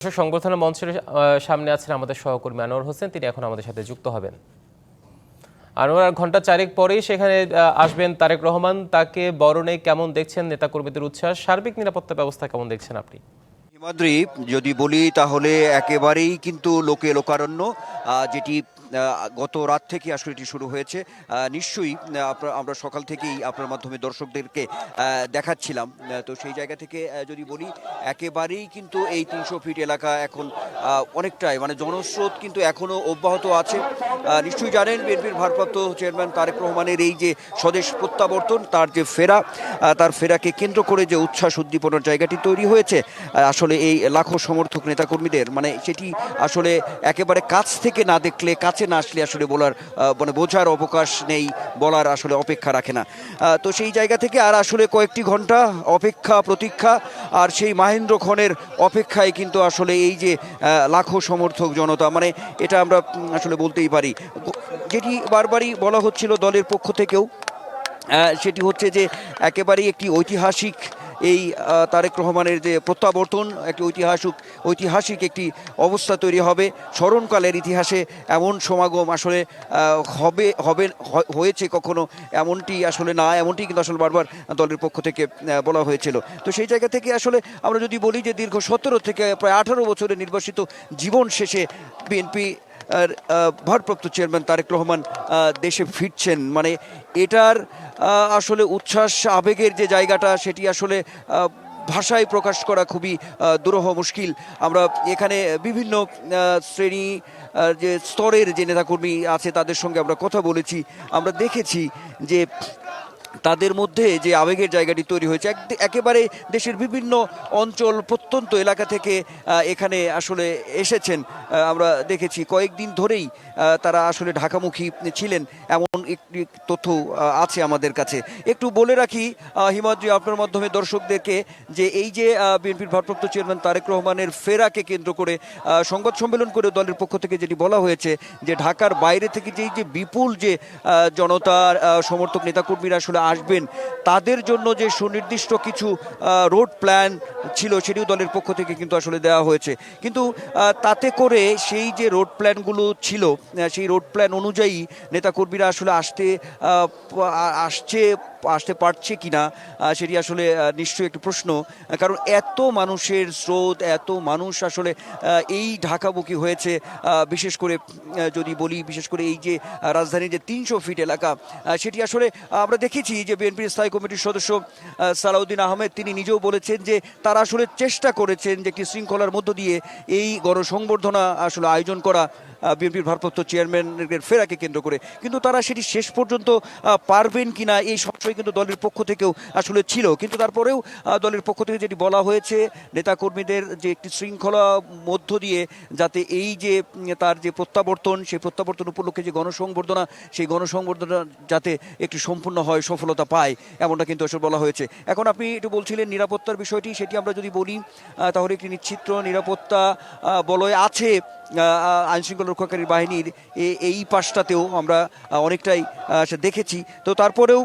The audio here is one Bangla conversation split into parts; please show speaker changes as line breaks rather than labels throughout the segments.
সংবর্ধনা মঞ্চের সামনে আছেন আমাদের সহকর্মী আনোয়ার হোসেন, তিনি এখন আমাদের সাথে যুক্ত হবেন। আনোয়ার, ঘন্টা চারেক পরেই সেখানে আসবেন তারেক রহমান, তাকে বরণে কেমন দেখছেন নেতাকর্মীদের উচ্ছ্বাস, সার্বিক নিরাপত্তা ব্যবস্থা কেমন দেখছেন আপনি?
হিমাদ্রি, যদি বলি তাহলে একেবারেই কিন্তু লোকে লোকারণ্য, যেটি গত রাত থেকে আসলে এটি শুরু হয়েছে। নিশ্চয়ই আমরা সকাল থেকেই আপনার মাধ্যমে দর্শকদেরকে দেখাচ্ছিলাম। তো সেই জায়গা থেকে যদি বলি একেবারেই কিন্তু এই ৩০০ ফিট এলাকা এখন অনেকটাই মানে জনস্রোত কিন্তু এখনও অব্যাহত আছে। নিশ্চয়ই জানেন বিএনপির ভারপ্রাপ্ত চেয়ারম্যান তারেক রহমানের এই যে স্বদেশ প্রত্যাবর্তন, তার যে ফেরা, তার ফেরাকে কেন্দ্র করে যে উচ্ছ্বাস উদ্দীপনার জায়গাটি তৈরি হয়েছে আসলে এই লাখো সমর্থক নেতাকর্মীদের, মানে সেটি আসলে একেবারে কাছ থেকে না দেখলে, কাছে না আসলে আসলে বলার মানে বোঝার অবকাশ নেই, বলার আসলে অপেক্ষা রাখে না। তো সেই জায়গা থেকে আর আসলে কয়েকটি ঘন্টা অপেক্ষা প্রতীক্ষা, আর সেই মাহেন্দ্র ক্ষণের অপেক্ষায় কিন্তু আসলে এই যে লাখো সমর্থক জনতা, মানে এটা আমরা আসলে বলতেই পারি, যেটি বারবারই বলা হচ্ছিল দলের পক্ষ থেকেও, সেটি হচ্ছে যে একেবারেই একটি ঐতিহাসিক এই তারেক রহমানের যে প্রত্যাবর্তন, একটি ঐতিহাসিক একটি অবস্থা তৈরি হবে। স্মরণকালের ইতিহাসে এমন সমাগম আসলে হয়েছে কখনো এমনটি আসলে না, এমনটি কিন্তু আসলে বারবার দলের পক্ষ থেকে বলা হয়েছিল। তো সেই জায়গা থেকে আসলে আমরা যদি বলি যে দীর্ঘ 17 থেকে প্রায় 18 বছরের নির্বাসিত জীবন শেষে বিএনপি ভারপ্রাপ্ত চেয়ারম্যান তারেক রহমান দেশে ফিরছেন, মানে এটার আসলে উচ্ছ্বাস আবেগের যে জায়গাটা, সেটি আসলে ভাষায় প্রকাশ করা খুবই দুরূহ মুশকিল। আমরা এখানে বিভিন্ন শ্রেণী যে স্তরের যে নেতাকর্মী আছে তাদের সঙ্গে আমরা কথা বলেছি, আমরা দেখেছি যে তাদের মধ্যে যে আবেগের জায়গাটি তৈরি হয়েছে, একেবারে দেশের বিভিন্ন অঞ্চল প্রত্যন্ত এলাকা থেকে এখানে আসলে এসেছেন। আমরা দেখেছি কয়েকদিন ধরেই তারা আসলে ঢাকামুখী ছিলেন, এমন একটি তথ্য আছে আমাদের কাছে। একটু বলে রাখি হিমাদ্রি আপনার মাধ্যমে দর্শকদেরকে, যে এই যে বিএনপির ভারপ্রাপ্ত চেয়ারম্যান তারেক রহমানের ফেরাকে কেন্দ্র করে সংবাদ সম্মেলন করে দলের পক্ষ থেকে যেটি বলা হয়েছে যে ঢাকার বাইরে থেকে যেই যে বিপুল যে জনতার সমর্থক নেতাকর্মীরা আসলে আসবেন, তাদের জন্য যে সুনির্দিষ্ট কিছু রোড প্ল্যান ছিল সেটিও দলের পক্ষ থেকে কিন্তু আসলে দেওয়া হয়েছে। কিন্তু তাতে করে সেই যে রোড প্ল্যানগুলো ছিল, সেই রোড প্ল্যান অনুযায়ী নেতাকর্মীরা আসলে আসতে পারছে কিনা সেটি আসলে নিশ্চয়ই একটি প্রশ্ন। কারণ এত মানুষের স্রোত, এত মানুষ আসলে এই ঢাকামুখী হয়েছে, বিশেষ করে যদি বলি, বিশেষ করে এই যে রাজধানীর যে ৩০০ ফিট এলাকা, সেটি আসলে আমরা দেখেছি যে বিএনপির স্থায়ী কমিটির সদস্য সালাউদ্দিন আহমেদ তিনি নিজেও বলেছেন যে তারা আসলে চেষ্টা করেছেন যে একটি শৃঙ্খলার মধ্য দিয়ে এই গণসংবর্ধনা আসলে আয়োজন করা বিএনপির ভারপ্রাপ্ত চেয়ারম্যানের ফেরাকে কেন্দ্র করে, কিন্তু তারা সেটি শেষ পর্যন্ত পারবেন কিনা এই সংশয় কিন্তু দলের পক্ষ থেকেও আসলে ছিল। কিন্তু তারপরেও দলের পক্ষ থেকে যেটি বলা হয়েছে, নেতাকর্মীদের যে একটি শৃঙ্খলা মধ্য দিয়ে যাতে এই যে তার যে প্রত্যাবর্তন, সেই প্রত্যাবর্তন উপলক্ষে যে গণসংবর্ধনা, সেই গণসংবর্ধনা যাতে একটু সম্পূর্ণ হয়, সফলতা পায়, এমনটা কিন্তু আসলে বলা হয়েছে। এখন আপনি একটু বলছিলেন নিরাপত্তার বিষয়টি, সেটি আমরা যদি বলি তাহলে একটি নিশ্চিত নিরাপত্তা বলয় আছে আইনশৃঙ্খলা রক্ষাকারী বাহিনীর এই পাশটাতেও আমরা অনেকটাই দেখেছি। তো তারপরেও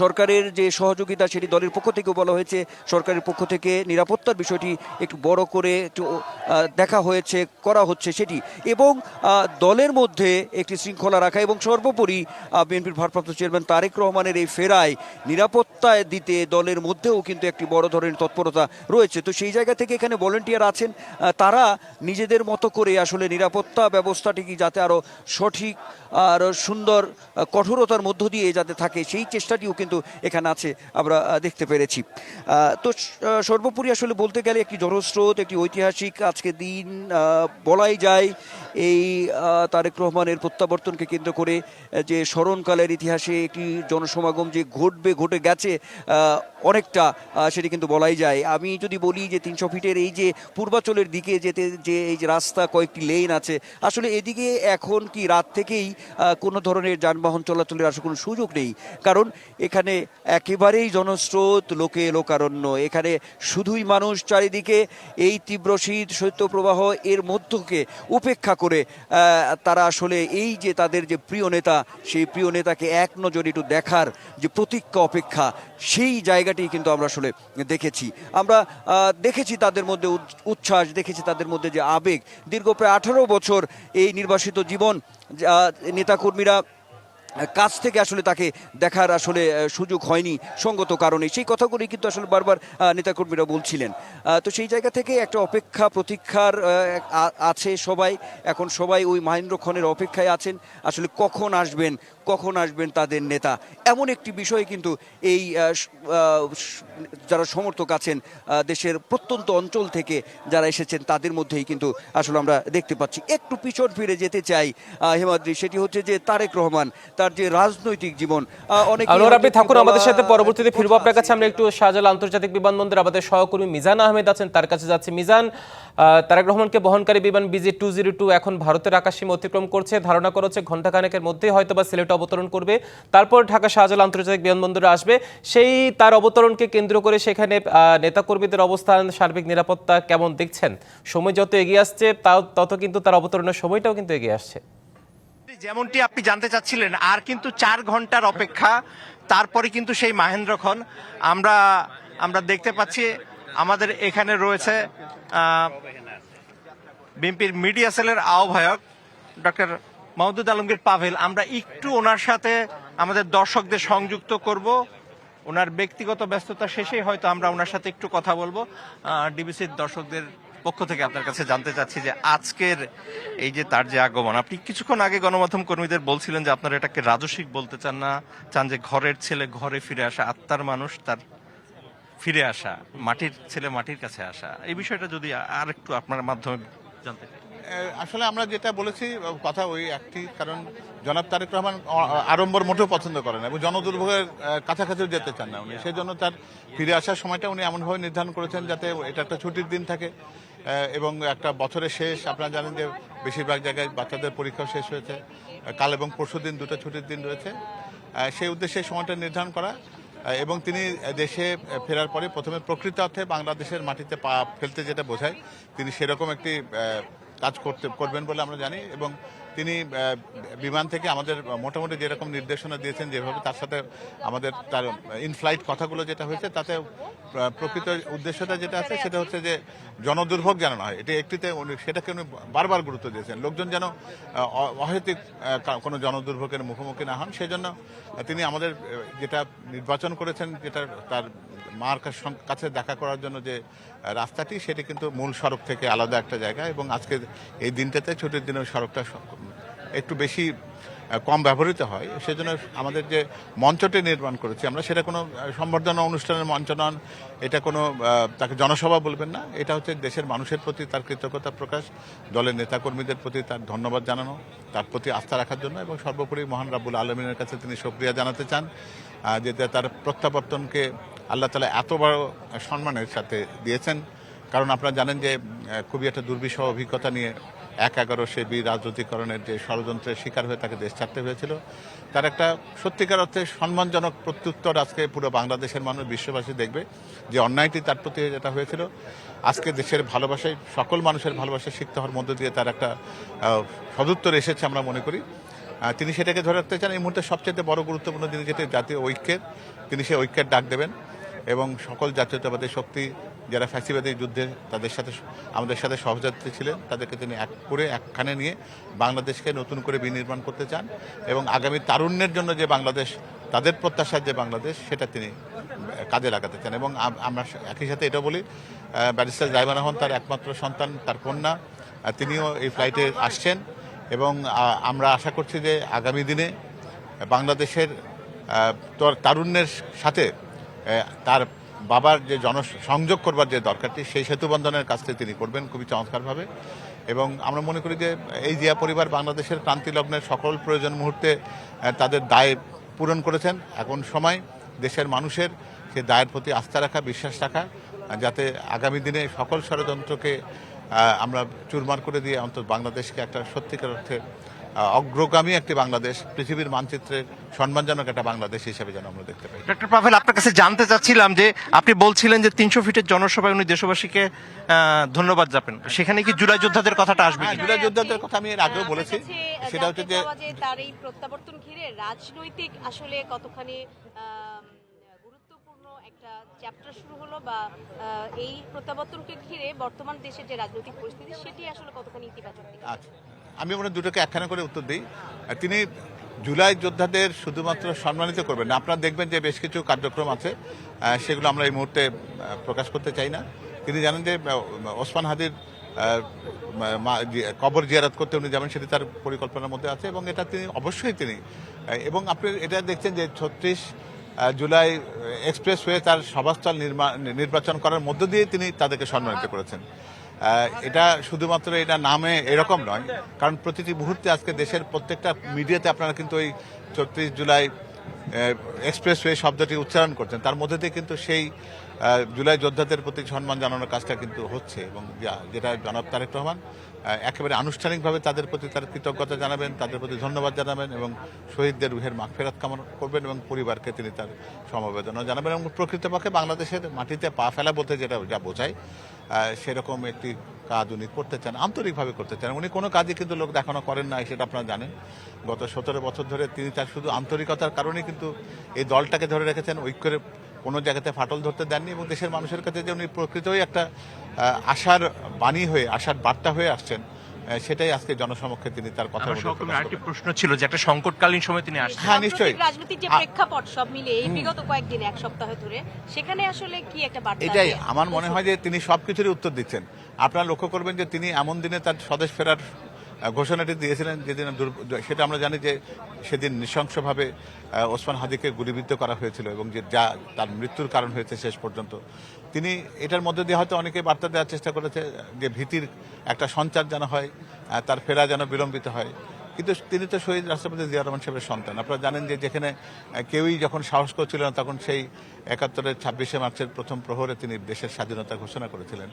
সরকারের যে সহযোগিতা সেটি দলের পক্ষ থেকেও বলা হয়েছে, সরকারের পক্ষ থেকে নিরাপত্তার বিষয়টি একটু বড় করে একটু দেখা হয়েছে, করা হচ্ছে সেটি, এবং দলের মধ্যে একটি শৃঙ্খলা রাখা, এবং সর্বোপরি বিএনপির ভারপ্রাপ্ত চেয়ারম্যান তারেক রহমানের এই ফেরায় নিরাপত্তায় দিতে দলের মধ্যেও কিন্তু একটি বড় ধরনের তৎপরতা রয়েছে। তো সেই জায়গা থেকে এখানে ভলান্টিয়ার আছেন, তারা নিজেদের মতো করে আসলে নিরাপত্তা ব্যবস্থাটিকে যাতে আরও সঠিক আর সুন্দর কঠোরতার মধ্য দিয়ে যাতে থাকে, সেই চেষ্টাটিও কিন্তু এখানে আছে, আমরা দেখতে পেরেছি। তো সর্বোপরি আসলে বলতে গেলে একটি জনস্রোত, একটি ঐতিহাসিক আজকে দিন বলাই যায় এই তারেক রহমানের প্রত্যাবর্তনকে কেন্দ্র করে, যে স্মরণকালের ইতিহাসে একটি জনসমাগম যে ঘটে গেছে অনেকটা, সেটি কিন্তু বলাই যায়। আমি যদি বলি যে ৩০০ ফিটের এই যে পূর্বাঞ্চলের দিকে যেতে যে এই যে রাস্তা, কয়েকটি লেন আছে, আসলে এদিকে এখন কি রাত থেকেই কোনো ধরনের যানবাহন চলাচলের আসলে কোনো সুযোগ নেই, কারণ এখানে একেবারেই জনস্রোত, লোকে লোকারণ্য, এখানে শুধুই মানুষ চারিদিকে। এই তীব্র শৈত্যপ্রবাহ এর মধ্যকে উপেক্ষা করে তারা আসলে এই যে তাদের যে প্রিয় নেতা, সেই প্রিয় নেতাকে এক নজরে একটু দেখার যে প্রতীক্ষা অপেক্ষা, সেই জায়গাটি কিন্তু আমরা আসলে দেখেছি। আমরা দেখেছি তাদের মধ্যে উচ্ছ্বাস, দেখেছি তাদের মধ্যে যে আবেগ। দীর্ঘ প্রায় 18 বছর এই নির্বাসিত জীবন, নেতাকর্মীরা কাছ থেকে আসলে তাকে দেখার আসলে সুযোগ হয়নি সঙ্গত কারণে। সেই কথাগুলি কিন্তু আসলে বারবার নেতাকর্মীরা বলছিলেন। তো সেই জায়গা থেকে একটা অপেক্ষা প্রতীক্ষার আছে সবাই। এখন সবাই ওই মহেন্দ্র ক্ষণের অপেক্ষায় আছেন, আসলে কখন আসবেন তাদের নেতা। এমন একটি বিষয় কিন্তু এই যারা সমর্থক আছেন দেশের প্রত্যন্ত অঞ্চল থেকে যারা এসেছেন তাদের মধ্যেই কিন্তু আসলে আমরা দেখতে পাচ্ছি। একটু পিছন ফিরে যেতে চাই হেমাদ্রি, সেটি হচ্ছে যে তারেক রহমান, তার যে রাজনৈতিক জীবন।
আপনি থাকুন আমাদের সাথে, পরবর্তীতে ফিরবো আপনার কাছে। আমরা একটু শাহজালাল আন্তর্জাতিক বিমানবন্দরে আমাদের সহকর্মী মিজান আহমেদ আছেন, তার কাছে যাচ্ছে। মিজান, তারেক রহমানকে বহনকারী বিমান BG-202 এখন ভারতের আকাশসীমা অতিক্রম করছে। ধারণা করা হচ্ছে ঘণ্টাখানেকের মধ্যেই হয়তো বা সিলেটে অবতরণ করবে, তারপর ঢাকা শাহজালাল আন্তর্জাতিক বিমানবন্দরে আসবে। সেই তার অবতরণকে কেন্দ্র করে সেখানে নেতাকর্মীদের অবস্থান, সার্বিক নিরাপত্তা কেমন দেখছেন? সময় যত এগিয়ে আসছে তত কিন্তু তার অবতরণের সময়টাও কিন্তু এগিয়ে আসছে।
যেমনটি আপনি জানতে চাচ্ছিলেন, আর কিন্তু 4 ঘন্টার অপেক্ষা, তারপরে কিন্তু সেই মহেন্দ্রক্ষণ আমরা দেখতে পাচ্ছি। আমাদের এখানে রয়েছে বিএনপির মিডিয়া সেলের আহ্বায়ক ডক্টর মাহমুদুল আলমগীর পাভেল। আমরা একটু ওনার সাথে আমাদের দর্শকদের সংযুক্ত করব। ওনার ব্যক্তিগত ব্যস্ততা শেষেই হয়তো আমরা ওনার সাথে একটু কথা বলবো। ডিবিসির দর্শকদের পক্ষ থেকে আপনার কাছে জানতে চাচ্ছি যে আজকের এই যে তার যে আগমন, আপনি কিছুক্ষণ আগে গণমাধ্যম কর্মীদের বলছিলেন যে আপনারা এটাকে রাজস্বিক বলতে চান যে ঘরের ছেলে ঘরে ফিরে আসা, আত্মার মানুষ তার ফিরে আসা, মাটির ছেলে মাটির কাছে আসা। এই বিষয়টা যদি আর একটু আপনার মাধ্যমে জানতে চাই।
আসলে আমরা যেটা বলেছি কথা ওই একটি, কারণ জনাব তারেক রহমান আড়ম্বর মোটেও পছন্দ করেন এবং জনদুর্ভোগের কাছাকাছিও যেতে চান না উনি। সেই জন্য তার ফিরে আসার সময়টা উনি এমনভাবে নির্ধারণ করেছেন যাতে এটা একটা ছুটির দিন থাকে এবং একটা বছরের শেষ। আপনারা জানেন যে বেশিরভাগ জায়গায় বাচ্চাদের পরীক্ষাও শেষ হয়েছে, কাল এবং পরশু দিন 2টা ছুটির দিন রয়েছে। সেই উদ্দেশ্যে সময়টা নির্ধারণ করা এবং তিনি দেশে ফেরার পরে প্রথমে প্রকৃত অর্থে বাংলাদেশের মাটিতে পা ফেলতে যেটা বোঝায় তিনি সেরকম একটি কাজ করবেন বলে আমরা জানি। এবং তিনি বিমান থেকে আমাদের মোটামুটি যেরকম নির্দেশনা দিয়েছেন, যেভাবে তার সাথে আমাদের তার ইনফ্লাইট কথাগুলো যেটা হয়েছে, তাতে প্রকৃত উদ্দেশ্যটা যেটা আছে সেটা হচ্ছে যে জনদুর্ভোগ যেন না হয়। এটি একটিতে সেটাকে উনি বারবার গুরুত্ব দিয়েছেন, লোকজন যেন অহেতুক কোনো জনদুর্ভোগের মুখোমুখি না হন। সেজন্য তিনি আমাদের যেটা নির্বাচন করেছেন, যেটা তার মার কাছে দেখা করার জন্য যে রাস্তাটি, সেটি কিন্তু মূল সড়ক থেকে আলাদা একটা জায়গা। এবং আজকে এই দিনটাতে ছুটির দিনে সড়কটা একটু বেশি কম ব্যবহৃত হয়। সেজন্য আমাদের যে মঞ্চটি নির্মাণ করেছি আমরা, সেটা কোনো সম্বর্ধনা অনুষ্ঠানের মঞ্চ নন, এটা কোনো তাকে জনসভা বলবেন না। এটা হচ্ছে দেশের মানুষের প্রতি তার কৃতজ্ঞতা প্রকাশ, দলের নেতাকর্মীদের প্রতি তার ধন্যবাদ জানানো, তার প্রতি আস্থা রাখার জন্য, এবং সর্বোপরি মহান রাব্বুল আলমিনের কাছে তিনি শুকরিয়া জানাতে চান যে তার প্রত্যাবর্তনকে আল্লাহ তাআলা এত বড় সম্মানের সাথে দিয়েছেন। কারণ আপনারা জানেন যে খুবই একটা দুর্বিষহ অভিজ্ঞতা নিয়ে 1/11 সে রাজনৈতিকরণের যে ষড়যন্ত্রের শিকার হয়ে তাকে দেশ ছাড়তে হয়েছিল। তার একটা সত্যিকার অর্থে সম্মানজনক প্রত্যুত্তর আজকে পুরো বাংলাদেশের মানুষ, বিশ্ববাসী দেখবে যে অন্যায়টি তার প্রতি যেটা হয়েছিল, আজকে দেশের ভালোবাসায়, সকল মানুষের ভালোবাসা শিখতে হওয়ার মধ্য দিয়ে তার একটা সদুত্তর এসেছে আমরা মনে করি। তিনি সেটাকে ধরে রাখতে চান। এই মুহূর্তে সবচেয়ে বড় গুরুত্বপূর্ণ জিনিস যেটি জাতীয় ঐক্যের, তিনি সেই ঐক্যের ডাক দেবেন এবং সকল জাতীয়তাবাদী শক্তি যারা ফ্যাসিবাদী যুদ্ধে তাদের সাথে আমাদের সাথে সহযাত্রী ছিলেন, তাদেরকে তিনি এক করে একখানে নিয়ে বাংলাদেশকে নতুন করে বিনির্মাণ করতে চান এবং আগামী তারুণ্যের জন্য যে বাংলাদেশ, তাদের প্রত্যাশার যে বাংলাদেশ, সেটা তিনি কাজে লাগাতে চান। এবং আমরা একই সাথে এটা বলি, ব্যারিস্টার জাইমান রহমান তার একমাত্র সন্তান, তার কন্যা, তিনিও এই ফ্লাইটে আসছেন এবং আমরা আশা করছি যে আগামী দিনে বাংলাদেশের তারুণ্যের সাথে তার বাবার যে জনসংযোগ করবার যে দরকারটি, সেই সেতুবন্ধনের কাজটি তিনি করবেন খুবই চমৎকারভাবে। এবং আমরা মনে করি যে এই জিয়া পরিবার বাংলাদেশের ক্রান্তিলগ্নের সকল প্রয়োজন মুহূর্তে তাদের দায় পূরণ করেছেন। এখন সময় দেশের মানুষের সে দায়ের প্রতি আস্থা রাখা, বিশ্বাস রাখা, যাতে আগামী দিনে সকল ষড়যন্ত্রকে আমরা চুরমার করে দিয়ে অন্তত বাংলাদেশকে একটা সত্যিকার অর্থে অগ্রগামী একটি বাংলাদেশ, পৃথিবীর মানচিত্রের সম্মানজনক একটা বাংলাদেশ হিসেবে যেন আমরা দেখতে পাই।
ডক্টর পাভেল, আপনার কাছে জানতে চাচ্ছিলাম যে আপনি বলছিলেন যে 300 ফিটের জনসভায় উনি দেশবাসীকে ধন্যবাদ জানাবেন, সেখানে কি জুলাই যোদ্ধাদের কথাটা আসবে?
জুলাই যোদ্ধাদের কথা আমি এর আগেও বলেছি, সেটা হচ্ছে যে
তার এই প্রত্যাবর্তন ঘিরে রাজনৈতিক আসলে কতখানি গুরুত্বপূর্ণ একটা চ্যাপ্টার শুরু হলো, বা এই প্রত্যাবর্তনকে ঘিরে বর্তমান দেশের যে রাজনৈতিক পরিস্থিতি সেটি আসলে কতখানি ইতিবাচক দিকে?
আচ্ছা, আমি ওনার দুটোকে একখানা করে উত্তর দিই। তিনি জুলাই যোদ্ধাদের শুধুমাত্র সম্মানিত করবেন না, আপনারা দেখবেন যে বেশ কিছু কার্যক্রম আছে, সেগুলো আমরা এই মুহূর্তে প্রকাশ করতে চাই না। তিনি জানেন যে ওসমান হাদির কবর জিয়ারত করতে উনি যাবেন, সেটি তার পরিকল্পনার মধ্যে আছে এবং এটা তিনি অবশ্যই এবং আপনি এটা দেখছেন যে 36 জুলাই এক্সপ্রেসওয়ে তার সভাস্থল নির্বাচন করার মধ্য দিয়ে তিনি তাদেরকে সম্মানিত করেছেন। এটা শুধুমাত্র এটা নামে এরকম নয়, কারণ প্রতিটি মুহূর্তে আজকে দেশের প্রত্যেকটা মিডিয়াতে আপনারা কিন্তু ওই 36 জুলাই এক্সপ্রেসওয়ে শব্দটি উচ্চারণ করছেন, তার মধ্যে দিয়ে কিন্তু সেই জুলাই যোদ্ধাদের প্রতি সম্মান জানানোর কাজটা কিন্তু হচ্ছে এবং যেটা জনাব তারেক রহমান একেবারে আনুষ্ঠানিকভাবে তাদের প্রতি তার কৃতজ্ঞতা জানাবেন, তাদের প্রতি ধন্যবাদ জানাবেন এবং শহীদদের রুহের মাগফিরাত কামনা করবেন এবং পরিবারকে তিনি তার সমবেদনা জানাবেন এবং প্রকৃতপক্ষে বাংলাদেশের মাটিতে পা ফেলা বলতে যা বোঝায় সেরকম একটি কাজ উনি করতে চান, আন্তরিকভাবে করতে চান। উনি কোনো কাজই কিন্তু লোক দেখানো করেন না, সেটা আপনারা জানেন। গত 17 বছর ধরে তিনি তার শুধু আন্তরিকতার কারণেই কিন্তু এই দলটাকে ধরে রেখেছেন, ঐক্যের কোনো জায়গাতে ফাটল ধরতে দেননি এবং দেশের মানুষের কাছে যে উনি প্রকৃতই একটা আশার বাণী হয়ে, আশার বার্তা হয়ে আসছেন, সেটাই আজকে জনসমক্ষে তিনি তার কথা বলেছেন।
আরেকটি প্রশ্ন ছিল যে একটা সংকটকালীন সময় তিনি আসছেন।
হ্যাঁ, নিশ্চয়ই।
রাজনৈতিক যে প্রেক্ষাপট সব মিলে এই বিগত কয়েকদিন, এক সপ্তাহ ধরে, সেখানে আসলে কি একটা বার্তা?
এটাই আমার মনে হয় যে তিনি সবকিছুরই উত্তর দিচ্ছেন। আপনারা লক্ষ্য করবেন যে তিনি এমন দিনে তার স্বদেশ ফেরার ঘোষণাটি দিয়েছিলেন যেদিন সেটা আমরা জানি যে সেদিন নৃশংসভাবে ওসমান হাদিকে গুলিবিদ্ধ করা হয়েছিল এবং যা তার মৃত্যুর কারণ হয়েছে শেষ পর্যন্ত। তিনি এটার মধ্যে দিয়ে হয়তো অনেকে বার্তা দেওয়ার চেষ্টা করেছে যে ভীতির একটা সঞ্চার যেন হয়, তার ফেরা যেন বিলম্বিত হয়, কিন্তু তিনি তো শহীদ রাষ্ট্রপতি জিয়া রহমান সাহেবের সন্তান। আপনারা জানেন যে যেখানে কেউই যখন সাহস করছিল না, তখন সেই 71-এর 26শে মার্চের প্রথম প্রহরে তিনি দেশের স্বাধীনতা ঘোষণা করেছিলেন।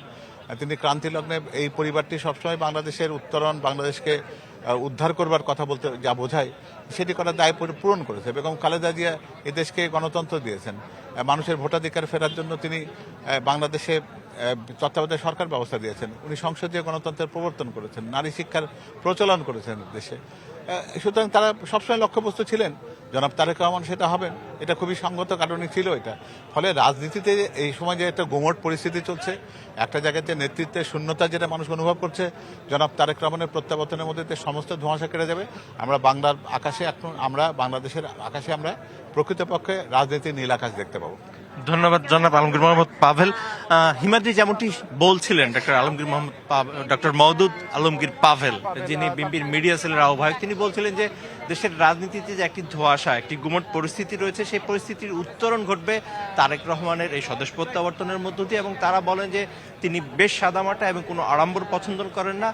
তিনি ক্রান্তি লগ্নে এই পরিবারটি সবসময় বাংলাদেশের উত্তরণ, বাংলাদেশকে উদ্ধার করবার কথা বলতে যা বোঝায় সেটি করার দায় পূরণ করেছে এবং খালেদা জিয়া এদেশকে গণতন্ত্র দিয়েছেন। মানুষের ভোটাধিকার ফেরার জন্য তিনি বাংলাদেশে তত্ত্বাবধায়ক সরকার ব্যবস্থা দিয়েছেন। উনি সংসদীয় গণতন্ত্রের প্রবর্তন করেছেন, নারী শিক্ষার প্রচলন করেছেন দেশে। সুতরাং তারা সবসময় লক্ষ্যবস্তু ছিলেন। জনাব তারেক রহমান সেটা হবেন, এটা খুবই সঙ্গত কারণই ছিল এটা। ফলে রাজনীতিতে এই সময় যে একটা গুমট পরিস্থিতি চলছে, একটা জায়গায় যে নেতৃত্বের শূন্যতা যেটা মানুষ অনুভব করছে, জনাব তারেক রহমানের প্রত্যাবর্তনের মধ্যে সমস্ত ধোঁয়াশা কেটে যাবে। আমরা বাংলার আকাশে এখন, আমরা বাংলাদেশের আকাশে আমরা প্রকৃতপক্ষে রাজনীতির নীল আকাশ দেখতে পাবো।
ধন্যবাদ জনাব আলমগীর মোহাম্মদ পাভেল। হিমাদ্রি যেমনটি বলছিলেন, ডক্টর মওদুদ আলমগীর পাভেল, যিনি বিএনপির মিডিয়া সেলের আহ্বায়ক, তিনি বলছিলেন যে দেশের রাজনীতিতে যে একটি ধোঁয়াশা, একটি গুমট পরিস্থিতি রয়েছে, সেই পরিস্থিতির উত্তরণ ঘটবে তারেক রহমানের এই স্বদেশ প্রত্যাবর্তনের মধ্য দিয়ে। এবং তারা বলেন যে তিনি বেশ সাদামাটা এবং কোনো আড়ম্বর পছন্দ করেন না,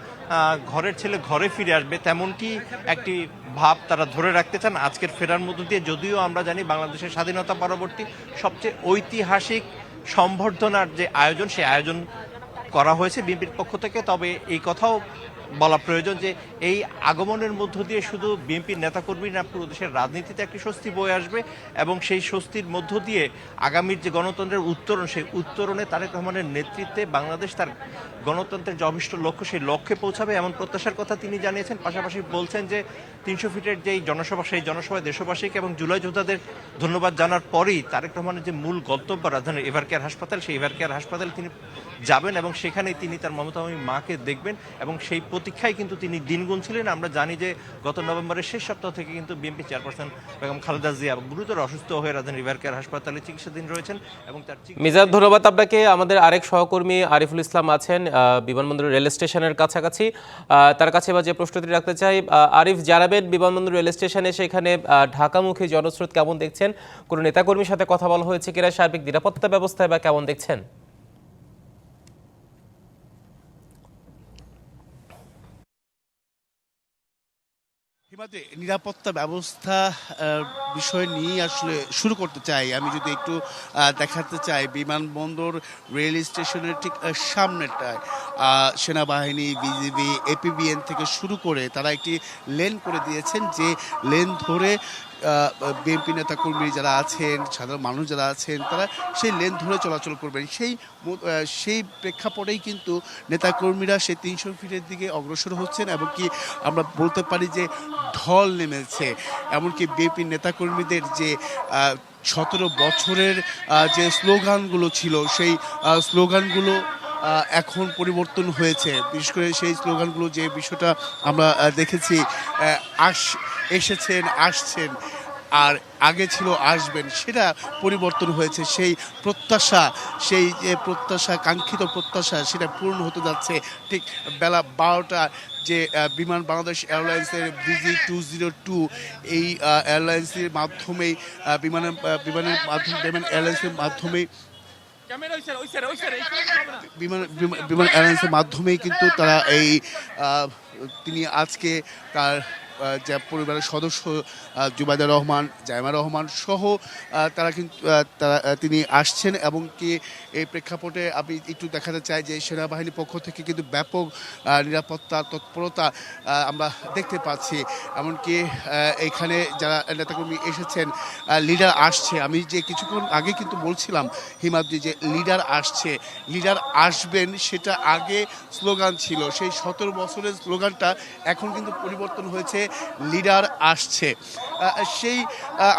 ঘরের ছেলে ঘরে ফিরে আসবে, তেমনটি একটি ভাব তারা ধরে রাখতে চান আজকের ফেরার মধ্য দিয়ে। যদিও আমরা জানি বাংলাদেশের স্বাধীনতা পরবর্তী সবচেয়ে ঐতিহাসিক সম্বর্ধনার যে আয়োজন, সেই আয়োজন করা হয়েছে বিএনপির পক্ষ থেকে, তবে এই কথাও বলা প্রয়োজন যে এই আগমনের মধ্য দিয়ে শুধু বিএনপির নেতাকর্মী না, পুরো দেশের রাজনীতিতে একটি স্বস্তি বয়ে আসবে এবং সেই স্বস্তির মধ্য দিয়ে আগামীর যে গণতন্ত্রের উত্তরণ, সেই উত্তরণে তারেক রহমানের নেতৃত্বে বাংলাদেশ তার গণতন্ত্রের যে অভিষ্ট লক্ষ্য, সেই লক্ষ্যে পৌঁছাবে এমন প্রত্যাশার কথা তিনি জানিয়েছেন। পাশাপাশি বলছেন যে 300 ফিটের যেই জনসভা, সেই জনসভায় দেশবাসীকে এবং জুলাই যোদ্ধাদের ধন্যবাদ জানার পরেই তারেক রহমানের যে মূল গন্তব্য রাজধানীর এভারকেয়ার হাসপাতাল, সেই এভারকেয়ার হাসপাতালে তিনি যাবেন এবং সেখানেই তিনি তার মমতাময়ী মাকে দেখবেন এবং সেই প্রতীক্ষায় কিন্তু তিনি দিন গুনছিলেন। আমরা জানি যে গত নভেম্বরের শেষ সপ্তাহ থেকে কিন্তু বিএনপি চেয়ারপারসন বেগম খালেদা জিয়া গুরুতর অসুস্থ হয়ে রাজধানীর এভারকেয়ার হাসপাতালে চিকিৎসাধীন রয়েছেন এবং তার
মিজাদ, ধন্যবাদ আপনাকে। আমাদের আরেক সহকর্মী আরিফুল ইসলাম আছেন বিমানবন্দর রেল স্টেশনের কাছাকাছি, তার কাছে বা যে প্রশ্নটি রাখতে চাই, আরিফ জানাবেন বিমানবন্দর রেল স্টেশনে সেখানে ঢাকামুখী জনস্রোত কেমন দেখছেন? কোনো নেতাকর্মীর সাথে কথা বলা হয়েছে কিনা? সার্বিক নিরাপত্তা ব্যবস্থায় বা কেমন দেখছেন?
নিরাপত্তা ব্যবস্থা বিষয় নিয়ে আসলে শুরু করতে চাই। আমি যদি একটু দেখাতে চাই বিমানবন্দর রেল স্টেশনের ঠিক সামনেটায় সেনাবাহিনী, বিজিবি, এপিবিএন থেকে শুরু করে তারা একটি লেন করে দিয়েছেন, যে লেন ধরে বিএনপি নেতাকর্মী যারা আছেন, সাধারণ মানুষ যারা আছেন, তারা সেই লেন ধরে চলাচল করবেন। সেই প্রেক্ষাপটেই কিন্তু নেতাকর্মীরা সেই 300 ফিটের দিকে অগ্রসর হচ্ছেন, এবং কি আমরা বলতে পারি যে ঢল নেমেছে। এমনকি বিএনপি নেতাকর্মীদের যে 17 বছরের যে স্লোগানগুলো ছিল, সেই স্লোগানগুলো এখন পরিবর্তন হয়েছে। বিশেষ করে সেই স্লোগানগুলো, যে বিষয়টা আমরা দেখেছি, এসেছেন, আসছেন, আর আগে ছিল আসবেন, সেটা পরিবর্তন হয়েছে। সেই প্রত্যাশা, সেই যে প্রত্যাশা, কাঙ্ক্ষিত প্রত্যাশা, সেটা পূর্ণ হতে যাচ্ছে ঠিক বেলা 12টা। যে বিমান বাংলাদেশ এয়ারলাইন্সের BG202 এই এয়ারলাইন্সের মাধ্যমেই বিমান এয়ারলাইন্সের মাধ্যমেই বিমান এয়ারলাইন্সের মাধ্যমেই কিন্তু তারা তিনি আজকে তার যে পরিবারের সদস্য জুবাইদা রহমান, জাইমা রহমান সহ তিনি আসছেন। এবং কি এই প্রেক্ষাপটে আমি একটু দেখাতে চাই যে সেনাবাহিনীর পক্ষ থেকে কিন্তু ব্যাপক নিরাপত্তা তৎপরতা আমরা দেখতে পাচ্ছি। এমনকি এখানে যারা নেতাকর্মী এসেছেন, লিডার আসছে। আমি যে কিছুক্ষণ আগে কিন্তু বলছিলাম হিমাদ্রি, যে লিডার আসছে, লিডার আসবেন, সেটা আগে স্লোগান ছিল। সেই 17 বছরের স্লোগানটা এখন কিন্তু পরিবর্তন হয়েছে, লিডার আসছে।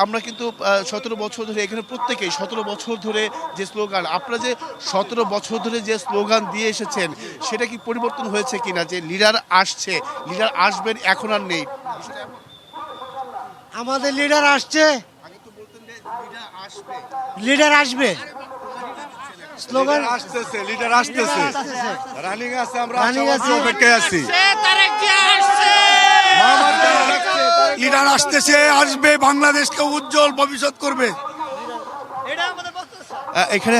আমরা কিন্তু 17 বছর ধরে এখানে প্রত্যেকেই 17 বছর ধরে যে স্লোগান, আপনারা যে 17 বছর ধরে যে স্লোগান দিয়ে এসেছেন, সেটা কি পরিবর্তন হয়েছে কিনা? যে লিডার আসছে, লিডার আসবেন, এখন আর নেই।
আমাদের লিডার আসছে, লিডার আসবে, স্লোগান
আসতেছে, লিডার আসতেছে, রানিং আছে, আমরা অপেক্ষায় আছি। লিডার আসতেছে, আসবে, বাংলাদেশকে উজ্জ্বল ভবিষ্যৎ করবে।
এখানে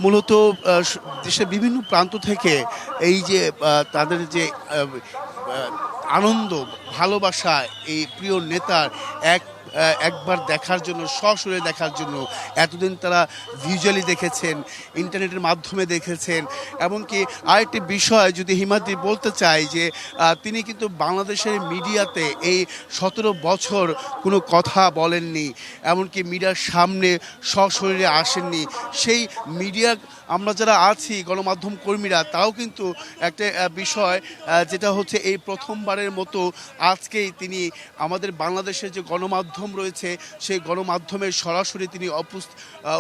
মূলত দেশের বিভিন্ন প্রান্ত থেকে এই যে তাদের যে আনন্দ, ভালোবাসা, এই প্রিয় নেতার একবার দেখার জন্য, সশরীরে দেখার জন্য। এতদিন তারা ভিজুয়ালি দেখেছেন, ইন্টারনেটের মাধ্যমে দেখেছেন। এমনকি আরেকটি বিষয় যদি হিমাদ্রি বলতে চাই, যে তিনি কিন্তু বাংলাদেশের মিডিয়াতে এই 17 বছর কোনো কথা বলেননি, এমনকি মিডিয়ার সামনে সশরীরে আসেননি। সেই মিডিয়া, আমরা যারা আছি গণমাধ্যম কর্মীরা, তাও কিন্তু একটা বিষয়, যেটা হচ্ছে এই প্রথমবারের মতো আজকেই তিনি আমাদের বাংলাদেশের যে গণমাধ্যম রয়েছে, সেই গণমাধ্যমে সরাসরি তিনি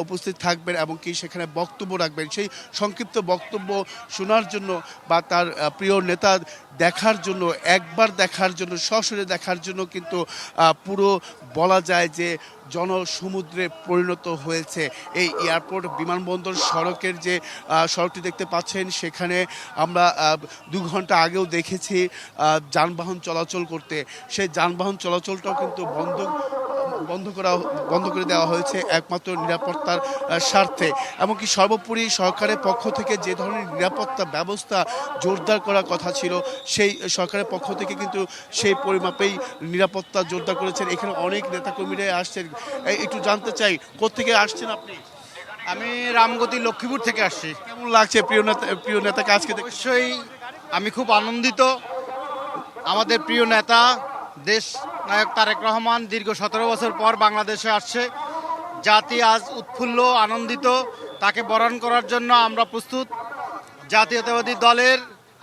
উপস্থিত থাকবেন, এবং কি সেখানে বক্তব্য রাখবেন। সেই সংক্ষিপ্ত বক্তব্য শোনার জন্য বা তার প্রিয় নেতা দেখার জন্য, একবার দেখার জন্য, সরাসরি দেখার জন্য কিন্তু পুরো বলা যায় যে জনসমুদ্রে পরিণত হয়েছে এই এয়ারপোর্ট বিমানবন্দর সড়কের যে সড়কটি দেখতে পাচ্ছেন। সেখানে আমরা 2 ঘন্টা আগেও দেখেছি যানবাহন চলাচল করতে। সেই যানবাহন চলাচলটাও কিন্তু বন্ধ করে দেওয়া হয়েছে একমাত্র নিরাপত্তার স্বার্থে। এমনকি সর্বোপরি সরকারের পক্ষ থেকে যে ধরনের নিরাপত্তা ব্যবস্থা জোরদার করার কথা ছিল, সেই সরকারের পক্ষ থেকে কিন্তু সেই পরিমাপেই নিরাপত্তা জোরদার করেছেন। এখানে অনেক নেতাকর্মীরা আসছেন। একটু জানতে চাই, কোত্থেকে আসছেন আপনি?
আমি রামগতি লক্ষ্মীপুর থেকে আসছি।
কেমন লাগছে প্রিয় নেতাকে আজকে?
অবশ্যই আমি খুব আনন্দিত। আমাদের প্রিয় নেতা দেশ নায়ক তারেক রহমান দীর্ঘ 17 বছর পর বাংলাদেশে আসছে। জাতি আজ উৎফুল্ল, আনন্দিত। তাকে বরণ করার জন্য আমরা প্রস্তুত। জাতীয়তাবাদী দলের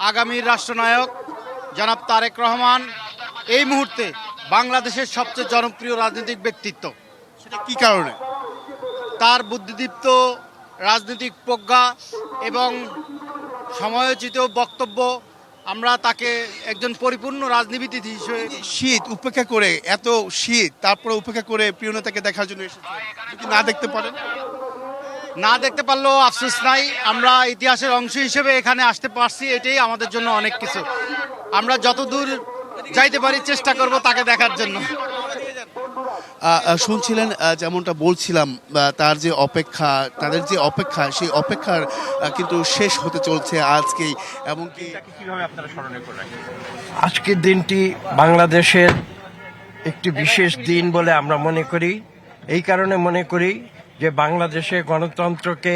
আগামী রাষ্ট্রনায়ক জনাব তারেক রহমান এই মুহূর্তে বাংলাদেশের সবচেয়ে জনপ্রিয় রাজনৈতিক ব্যক্তিত্ব।
সেটা কি কারণে?
তার বুদ্ধিদীপ্ত রাজনৈতিক প্রজ্ঞা এবং সময়োচিত বক্তব্য, আমরা তাকে একজন পরিপূর্ণ রাজনীতিবিদ হিসেবে।
শীত উপেক্ষা করে, এত শীত, তারপরে উপেক্ষা করে প্রিয় নেতাকে দেখার জন্য এসেছে, যদি না দেখতে পারেন?
না দেখতে পারলেও আফসোস নাই। আমরা ইতিহাসের অংশ হিসেবে এখানে আসতে পারছি, এটাই আমাদের জন্য অনেক কিছু। আমরা যতদূর যাইতে পারি চেষ্টা করব তাকে দেখার জন্য।
শুনছিলেন যেমনটা বলছিলাম, তার যে অপেক্ষা, তাদের যে অপেক্ষা, সেই অপেক্ষার কিন্তু শেষ হতে চলছে আজকেই। এমনকি
কিভাবে আপনারা স্মরণে করে রাখেন?
আজকের দিনটি বাংলাদেশের একটি বিশেষ দিন বলে আমরা মনে করি। এই কারণে মনে করি যে বাংলাদেশে গণতন্ত্রকে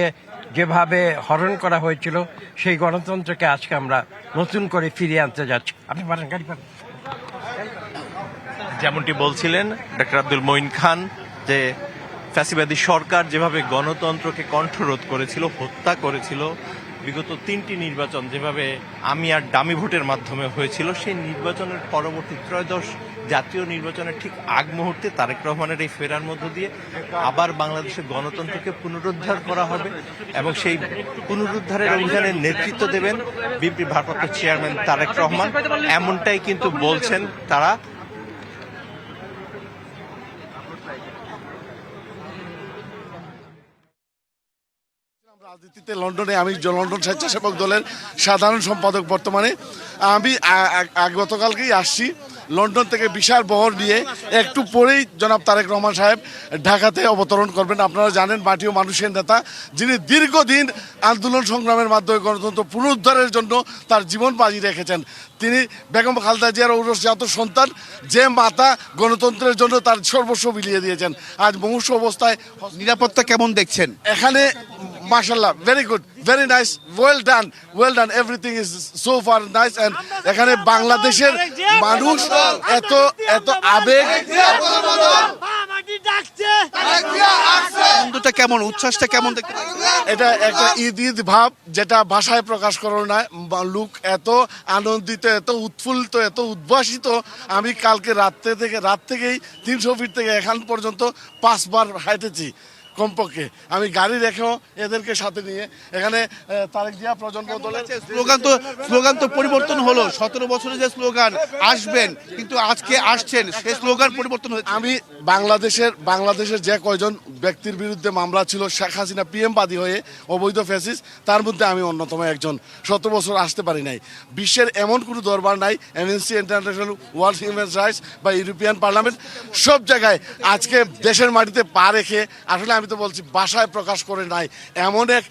যেভাবে হরণ করা হয়েছিল সেই গণতন্ত্রকে আজকে আমরা নতুন করে ফিরিয়ে আনতে যাচ্ছি। আপনি পারেন গাড়ি পারেন।
যেমনটি বলছিলেন ডক্টর আব্দুল মঈন খান যে ফ্যাসিবাদী সরকার যেভাবে গণতন্ত্রকে কণ্ঠরোধ করেছিল, হত্যা করেছিল, বিগত 3টি নির্বাচন যেভাবে আমি আর ডামি ভোটের মাধ্যমে হয়েছিল, সেই নির্বাচনের পরবর্তী ত্রয়োদশ জাতীয় নির্বাচনের ঠিক আগ মুহূর্তে তারেক রহমানের এই ফেরার মধ্য দিয়ে আবার বাংলাদেশের গণতন্ত্রকে পুনরুদ্ধার করা হবে এবং সেই পুনরুদ্ধারের অভিযানের নেতৃত্ব দেবেন বিএনপির ভারপ্রাপ্ত চেয়ারম্যান তারেক রহমান, এমনটাই কিন্তু বলছেন তারা।
রাজনীতিতে লন্ডনে, আমি লন্ডন স্বেচ্ছাসেবক দলের সাধারণ সম্পাদক বর্তমানে। আমি গতকালকেই আসছি লন্ডন থেকে বিশাল বহর নিয়ে। একটু পরেই জনাব তারেক রহমান সাহেব ঢাকাতে অবতরণ করবেন। আপনারা জানেন মাটি ও মানুষের নেতা, যিনি দীর্ঘদিন আন্দোলন সংগ্রামের মাধ্যমে গণতন্ত্র পুনরুদ্ধারের জন্য তার জীবন বাজি রেখেছেন। তিনি বেগম খালেদা জিয়ার ঔরসজাত সন্তান, যে মাতা গণতন্ত্রের জন্য তার সর্বস্ব বিলিয়ে দিয়েছেন। আজ মুমূর্ষু অবস্থায়
নিরাপত্তা কেমন দেখছেন?
এখানে মাশাআল্লাহ, very good, very nice, well done, everything is so far nice. And এখানে বাংলাদেশের মানুষ এত আবেগ,
আনন্দটা কেমন, উচ্ছ্বাসটা কেমন দেখতে পাচ্ছেন?
এটা একটা ঈদ ভাব যেটা ভাষায় প্রকাশ করার না। লোক এত আনন্দিত, এত উৎফুল্লিত, এত উদ্ভাসিত। আমি কালকে রাত থেকেই 300 ফিট থেকে এখান পর্যন্ত 5 বার হাঁটেছি কমপক্ষে। আমি গাড়ি রেখেও এদেরকে সাথে নিয়ে এখানে তারেক জিয়া প্রজন্ম দলের
স্লোগান তো পরিবর্তন হলো। 17 বছরে যে স্লোগান আসবেন, কিন্তু আজকে আসছেন, সেই স্লোগান পরিবর্তন হয়েছে।
আমি বাংলাদেশের যে কয়জন ব্যক্তির বিরুদ্ধে মামলা ছিল শেখ হাসিনা পিএম বাদী হয়ে অবৈধ ফ্যাসিস্ট, তার মধ্যে আমি অন্যতম একজন। 17 বছর আসতে পারি নাই। বিশ্বের এমন কোনো দরবার নাই, MNC, international, world human rights বা ইউরোপিয়ান পার্লামেন্ট, সব জায়গায় আজকে দেশের মাটিতে পা রেখে আসলে আমি তো বলছি ভাষায় প্রকাশ করে নাই। এমন এক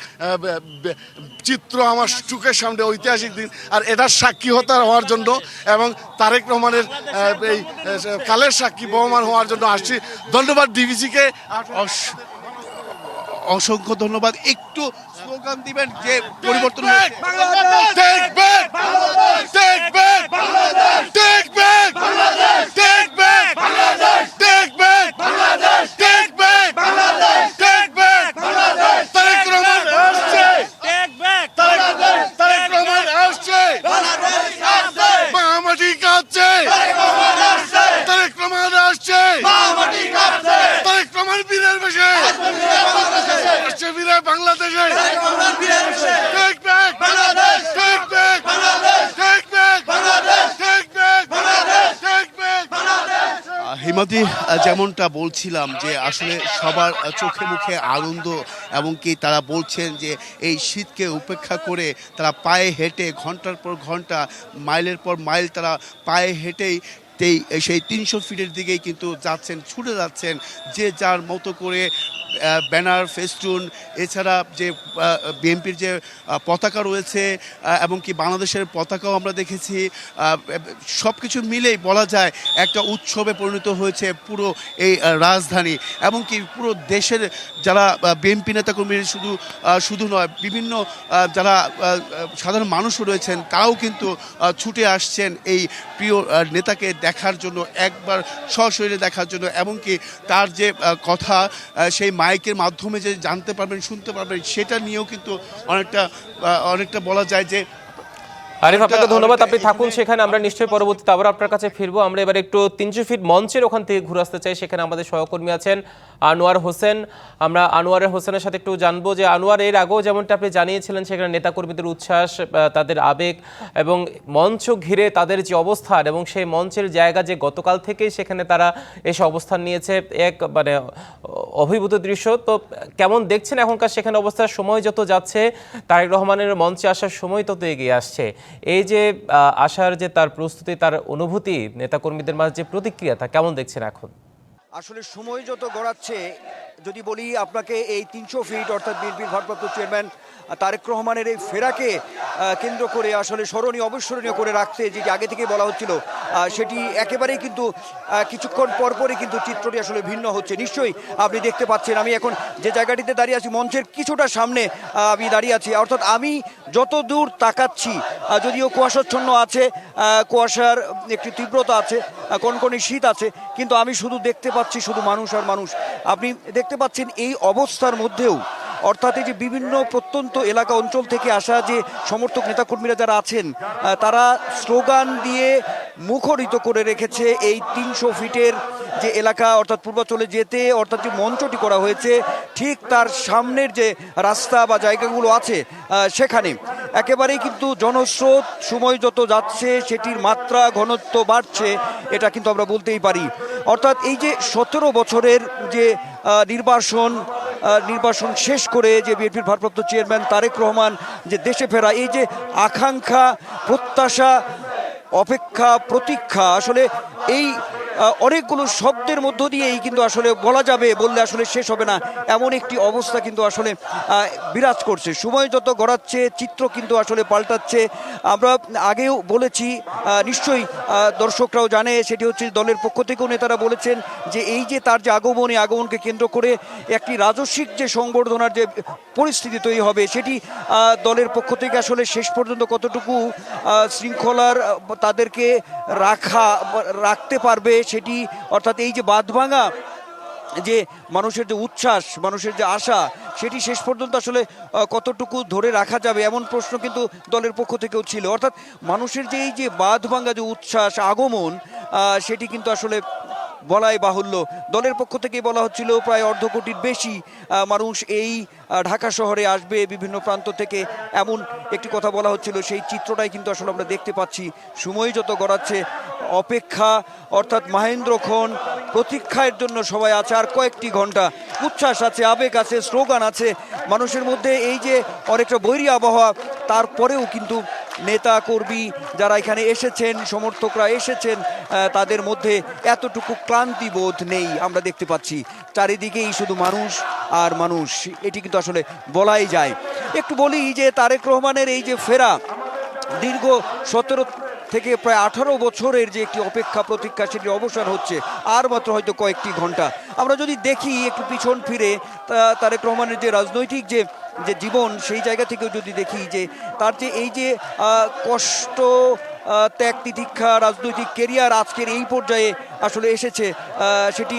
চিত্র আমার চোখের সামনে, ঐতিহাসিক দিন। আর এটার সাক্ষী হওয়ার জন্য এবং তারেক রহমানের এই কালের সাক্ষী বহমান হওয়ার জন্য আসছি। ধন্যবাদ ডিভিসিকে,
অসংখ্য ধন্যবাদ। একটু স্লোগান দিবেন যে পরিবর্তন হিমাদি, যেমনটা বলছিলাম যে আসলে সবার চোখে মুখে আনন্দ, এবং কি তারা বলছেন যে এই শীতকে উপেক্ষা করে তারা পায়ে হেঁটে ঘন্টার পর ঘন্টা, মাইলের পর মাইল তারা পায়ে হেঁটেই সেই 300 ফিটের দিকেই কিন্তু যাচ্ছেন, ছুটে যাচ্ছেন, যে যার মতো করে ব্যানার, ফেস্টুন, এছাড়া যে বিএনপির যে পতাকা রয়েছে এবং কি বাংলাদেশের পতাকাও আমরা দেখেছি। সব কিছু মিলেই বলা যায় একটা উৎসবে পরিণত হয়েছে পুরো এই রাজধানী, এবং কি পুরো দেশের যারা বিএনপি নেতাকর্মী শুধু নয়, বিভিন্ন যারা সাধারণ মানুষও রয়েছেন, তারাও কিন্তু ছুটে আসছেন এই প্রিয় নেতাকে দেখার জন্য, একবার সশরীরে দেখার জন্য, এবং কি তার যে কথা সেই মাইকের মাধ্যমে যে জানতে পারবেন, শুনতে পারবেন, সেটা নিয়েও কিন্তু অনেকটা বলা যায় যে।
আরিফ, আপনাকে ধন্যবাদ, আপনি থাকুন সেখানে। আমরা নিশ্চয়ই পরবর্তীতে আবার আপনার কাছে ফিরবো। আমরা এবার একটু 300 ফিট মঞ্চের ওখান থেকে ঘুরে আসতে চাই। সেখানে আমাদের সহকর্মী আছেন আনোয়ার হোসেন। আমরা আনোয়ারের হোসেনের সাথে একটু জানবো যে আনোয়ার, এর আগেও যেমনটা আপনি জানিয়েছিলেন সেখানে নেতাকর্মীদের উচ্ছ্বাস, তাদের আবেগ এবং মঞ্চ ঘিরে তাদের যে অবস্থান এবং সেই মঞ্চের জায়গা যে গতকাল থেকেই সেখানে তারা এসে অবস্থান নিয়েছে, এক মানে অভিভূত দৃশ্য। তো কেমন দেখছেন এখনকার সেখানে অবস্থার? সময় যত যাচ্ছে, তারেক রহমানের মঞ্চে আসার সময় তত এগিয়ে আসছে। এই যে আসার যে তার প্রস্তুতি, তার অনুভূতি, নেতাকর্মীদের মাঝে যে প্রতিক্রিয়া, তা কেমন দেখছেন এখন?
আসলে সময় যত গড়াচ্ছে, যদি বলি আপনাকে এই 300 ফিট অর্থাৎ বিএনপির ভারপ্রাপ্ত চেয়ারম্যান তারেক রহমানের এই ফেরাকে কেন্দ্র করে আসলে স্মরণীয় অবিস্মরণীয় করে রাখতে যেটি আগে থেকে বলা হচ্ছিল, সেটি একেবারেই কিন্তু কিছুক্ষণ পরপরই কিন্তু চিত্রটি আসলে ভিন্ন হচ্ছে। নিশ্চয়ই আপনি দেখতে পাচ্ছেন, আমি এখন যে জায়গাটিতে দাঁড়িয়ে আছি মঞ্চের কিছুটা সামনে আমি দাঁড়িয়ে আছি, অর্থাৎ আমি যত দূর তাকাচ্ছি, যদিও কুয়াশাচ্ছন্ন আছে, কুয়াশার একটি তীব্রতা আছে, কনকনে শীত আছে, কিন্তু আমি শুধু দেখতে পাচ্ছি শুধু মানুষ আর মানুষ। আপনি দেখতে পাচ্ছেন এই অবস্থার মধ্যেও, অর্থাৎ এই যে বিভিন্ন প্রত্যন্ত এলাকা অঞ্চল থেকে আসা যে সমর্থক নেতাকর্মীরা যারা আছেন, তারা স্লোগান দিয়ে মুখরিত করে রেখেছে এই 300 ফিটের যে এলাকা, অর্থাৎ পূর্বাঞ্চলে যেতে, অর্থাৎ যে মঞ্চটি করা হয়েছে ঠিক তার সামনের যে রাস্তা বা জায়গাগুলো আছে সেখানে একেবারেই কিন্তু জনস্রোত সময় যত যাচ্ছে সেটির মাত্রা ঘনত্ব বাড়ছে, এটা কিন্তু আমরা বলতেই পারি। অর্থাৎ এই যে 17 বছরের যে নির্বাসন শেষ করে যে বিএনপির ভারপ্রাপ্ত চেয়ারম্যান তারেক রহমান যে দেশে ফেরা, এই যে আকাঙ্ক্ষা, প্রত্যাশা, অপেক্ষা, প্রতীক্ষা, আসলে এই অনেকগুলো শব্দের মধ্য দিয়েই কিন্তু আসলে বলা যাবে, বললে আসলে শেষ হবে না, এমন একটি অবস্থা কিন্তু আসলে বিরাজ করছে। সময় যত গড়াচ্ছে চিত্র কিন্তু আসলে পাল্টাচ্ছে। আমরা আগেও বলেছি, নিশ্চয়ই দর্শকরাও জানে, সেটি হচ্ছে দলের পক্ষ থেকেও নেতারা বলেছেন যে এই যে তার যে আগমন, এই আগমনকে কেন্দ্র করে একটি রাজস্বিক যে সংবর্ধনার যে পরিস্থিতি তৈরি হবে, সেটি দলের পক্ষ থেকে আসলে শেষ পর্যন্ত কতটুকু শৃঙ্খলার তাদেরকে রাখতে পারবে সেটি, অর্থাৎ এই যে বাঁধভাঙা যে মানুষের যে উচ্ছ্বাস, মানুষের যে আশা, সেটি শেষ পর্যন্ত আসলে কতটুকু ধরে রাখা যাবে এমন প্রশ্ন কিন্তু দলের পক্ষ থেকেও ছিল। অর্থাৎ মানুষের যে এই যে বাঁধভাঙা যে উচ্ছ্বাস, আগমন, সেটি কিন্তু আসলে বলাই বাহুল্য। দলের পক্ষ থেকে বলা হচ্ছিল প্রায় 1.5 কোটির বেশি মানুষ এই ঢাকা শহরে আসবে বিভিন্ন প্রান্ত থেকে, এমন একটি কথা বলা হচ্ছিল। সেই চিত্রটাই কিন্তু আসলে আমরা দেখতে পাচ্ছি। সময় যত গড়াচ্ছে, অপেক্ষা, অর্থাৎ মাহেন্দ্রক্ষণ, প্রতীক্ষার জন্য সবাই আছে। আর কয়েকটি ঘন্টা, উচ্ছ্বাস আছে, আবেগ আছে, স্লোগান আছে মানুষের মধ্যে, এই যে অনেকটা বৈরী আবহাওয়া, তারপরেও কিন্তু নেতা কর্মী যারা এখানে এসেছেন, সমর্থকরা এসেছেন, তাদের মধ্যে এতটুকু ক্লান্তি বোধ নেই। আমরা দেখতে পাচ্ছি চারিদিকেই শুধু মানুষ আর মানুষ, এটি কিন্তু আসলে বলাই যায়। একটু বলি যে তারেক রহমানের এই যে ফেরা, দীর্ঘ 17 থেকে প্রায় 18 বছরের যে একটি অপেক্ষা প্রতীক্ষা, সেটির অবসান হচ্ছে আর মাত্র হয়তো কয়েকটি ঘন্টা। আমরা যদি দেখি একটু পিছন ফিরে, তারেক রহমানের যে রাজনৈতিক যে জীবন, সেই জায়গা থেকেও যদি দেখি যে তার যে এই যে কষ্ট, ত্যাগ তিতিক্ষা, রাজনৈতিক কেরিয়ার আজকের এই পর্যায়ে আসলে এসেছে, সেটি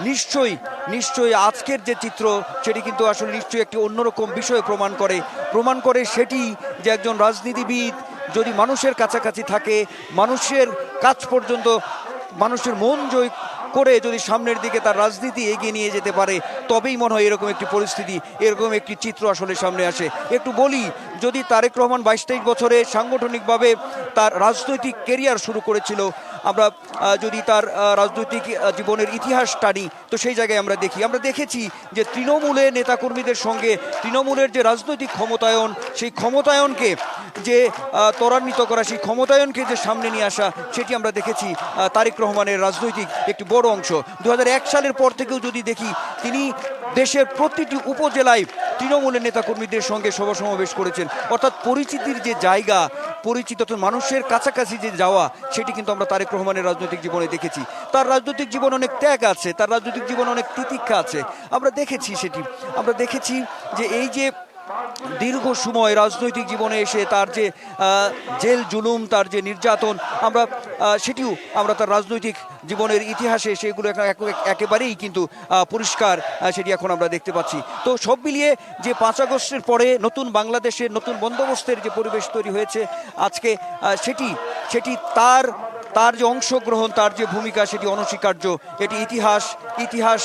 নিশ্চয়ই আজকের যে চিত্র, সেটি কিন্তু আসলে নিশ্চয়ই একটি অন্যরকম বিষয় প্রমাণ করে সেটি যে একজন রাজনীতিবিদ যদি মানুষের কাছাকাছি থাকে, মানুষের কাছ পর্যন্ত, মানুষের মন জয় করে যদি সামনের দিকে তার রাজনীতি এগিয়ে নিয়ে যেতে পারে, তবেই মনে হয় এরকম একটি পরিস্থিতি, এরকম একটি চিত্র আসলে সামনে আসে। একটু বলি, যদি তারেক রহমান 22-23 বছরে সাংগঠনিকভাবে তার রাজনৈতিক কেরিয়ার শুরু করেছিল, আমরা যদি তার রাজনৈতিক জীবনের ইতিহাস টানি, তো সেই জায়গায় আমরা দেখেছি যে তৃণমূলের নেতাকর্মীদের সঙ্গে তৃণমূলের যে রাজনৈতিক ক্ষমতায়ন, সেই ক্ষমতায়নকে যে ত্বরান্বিত করা, সেই ক্ষমতায়নকে যে সামনে নিয়ে আসা, সেটি আমরা দেখেছি তারেক রহমানের রাজনৈতিক একটি বড় অংশ। 2001 সালের পর থেকেও যদি দেখি, তিনি দেশের প্রতিটি উপজেলায় তৃণমূলের নেতাকর্মীদের সঙ্গে সভা সমাবেশ করেছেন। অর্থাৎ পরিচিতির যে জায়গা, পরিচিত মানুষের কাছাকাছি যে যাওয়া, সেটি কিন্তু আমরা তারেক রহমানের রাজনৈতিক জীবনে দেখেছি। তার রাজনৈতিক জীবন অনেক ত্যাগ আছে, তার রাজনৈতিক জীবন অনেক তিতিক্ষা আছে, আমরা দেখেছি যে এই যে দীর্ঘ সময় রাজনৈতিক জীবনে এসে তার যে জেল জুলুম, তার যে নির্যাতন, সেটিও আমরা তার রাজনৈতিক জীবনের ইতিহাসে সেগুলো একেবারেই কিন্তু পরিষ্কার, সেটি এখন আমরা দেখতে পাচ্ছি। তো সব মিলিয়ে যে 5 আগস্টের পরে নতুন বাংলাদেশের নতুন বন্দোবস্তের যে পরিবেশ তৈরি হয়েছে আজকে, সেটি তার যে অংশগ্রহণ, তার যে ভূমিকা, সেটি অনস্বীকার্য। এটি ইতিহাস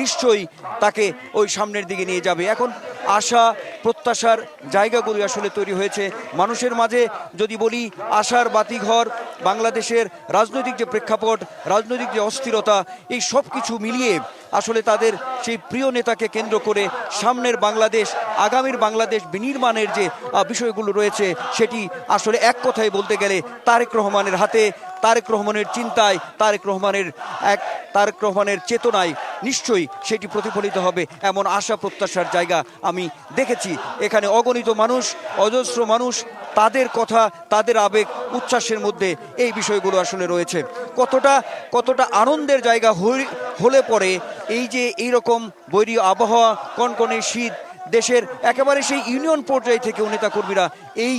নিশ্চয়ই তাকে ওই সামনের দিকে নিয়ে যাবে। এখন আশা প্রত্যাশার জায়গাগুলি আসলে তৈরি হয়েছে মানুষের মাঝে। যদি বলি আশার বাতিঘর, বাংলাদেশের রাজনৈতিক যে প্রেক্ষাপট, রাজনৈতিক যে অস্থিরতা, এই সব কিছু মিলিয়ে আসলে তাদের সেই প্রিয় নেতাকে কেন্দ্র করে সামনের বাংলাদেশ, আগামীর বাংলাদেশ বিনির্মাণের যে বিষয়গুলো রয়েছে, সেটি আসলে এক কথায় বলতে গেলে তারেক রহমানের হাতে, তারেক রহমানের চিন্তায়, তারেক রহমানের চেতনায় নিশ্চয়ই সেটি প্রতিফলিত হবে এমন আশা প্রত্যাশার জায়গা আমি দেখেছি। এখানে অগণিত মানুষ, অজস্র মানুষ, তাদের কথা, তাদের আবেগ উচ্ছ্বাসের মধ্যে এই বিষয়গুলো আসলে রয়েছে। কতটা আনন্দের জায়গা হলে পরে এই যে এইরকম বৈরী আবহাওয়া, কনকনে শীত, দেশের একেবারে সেই ইউনিয়ন পর্যায় থেকে নেতাকর্মীরা এই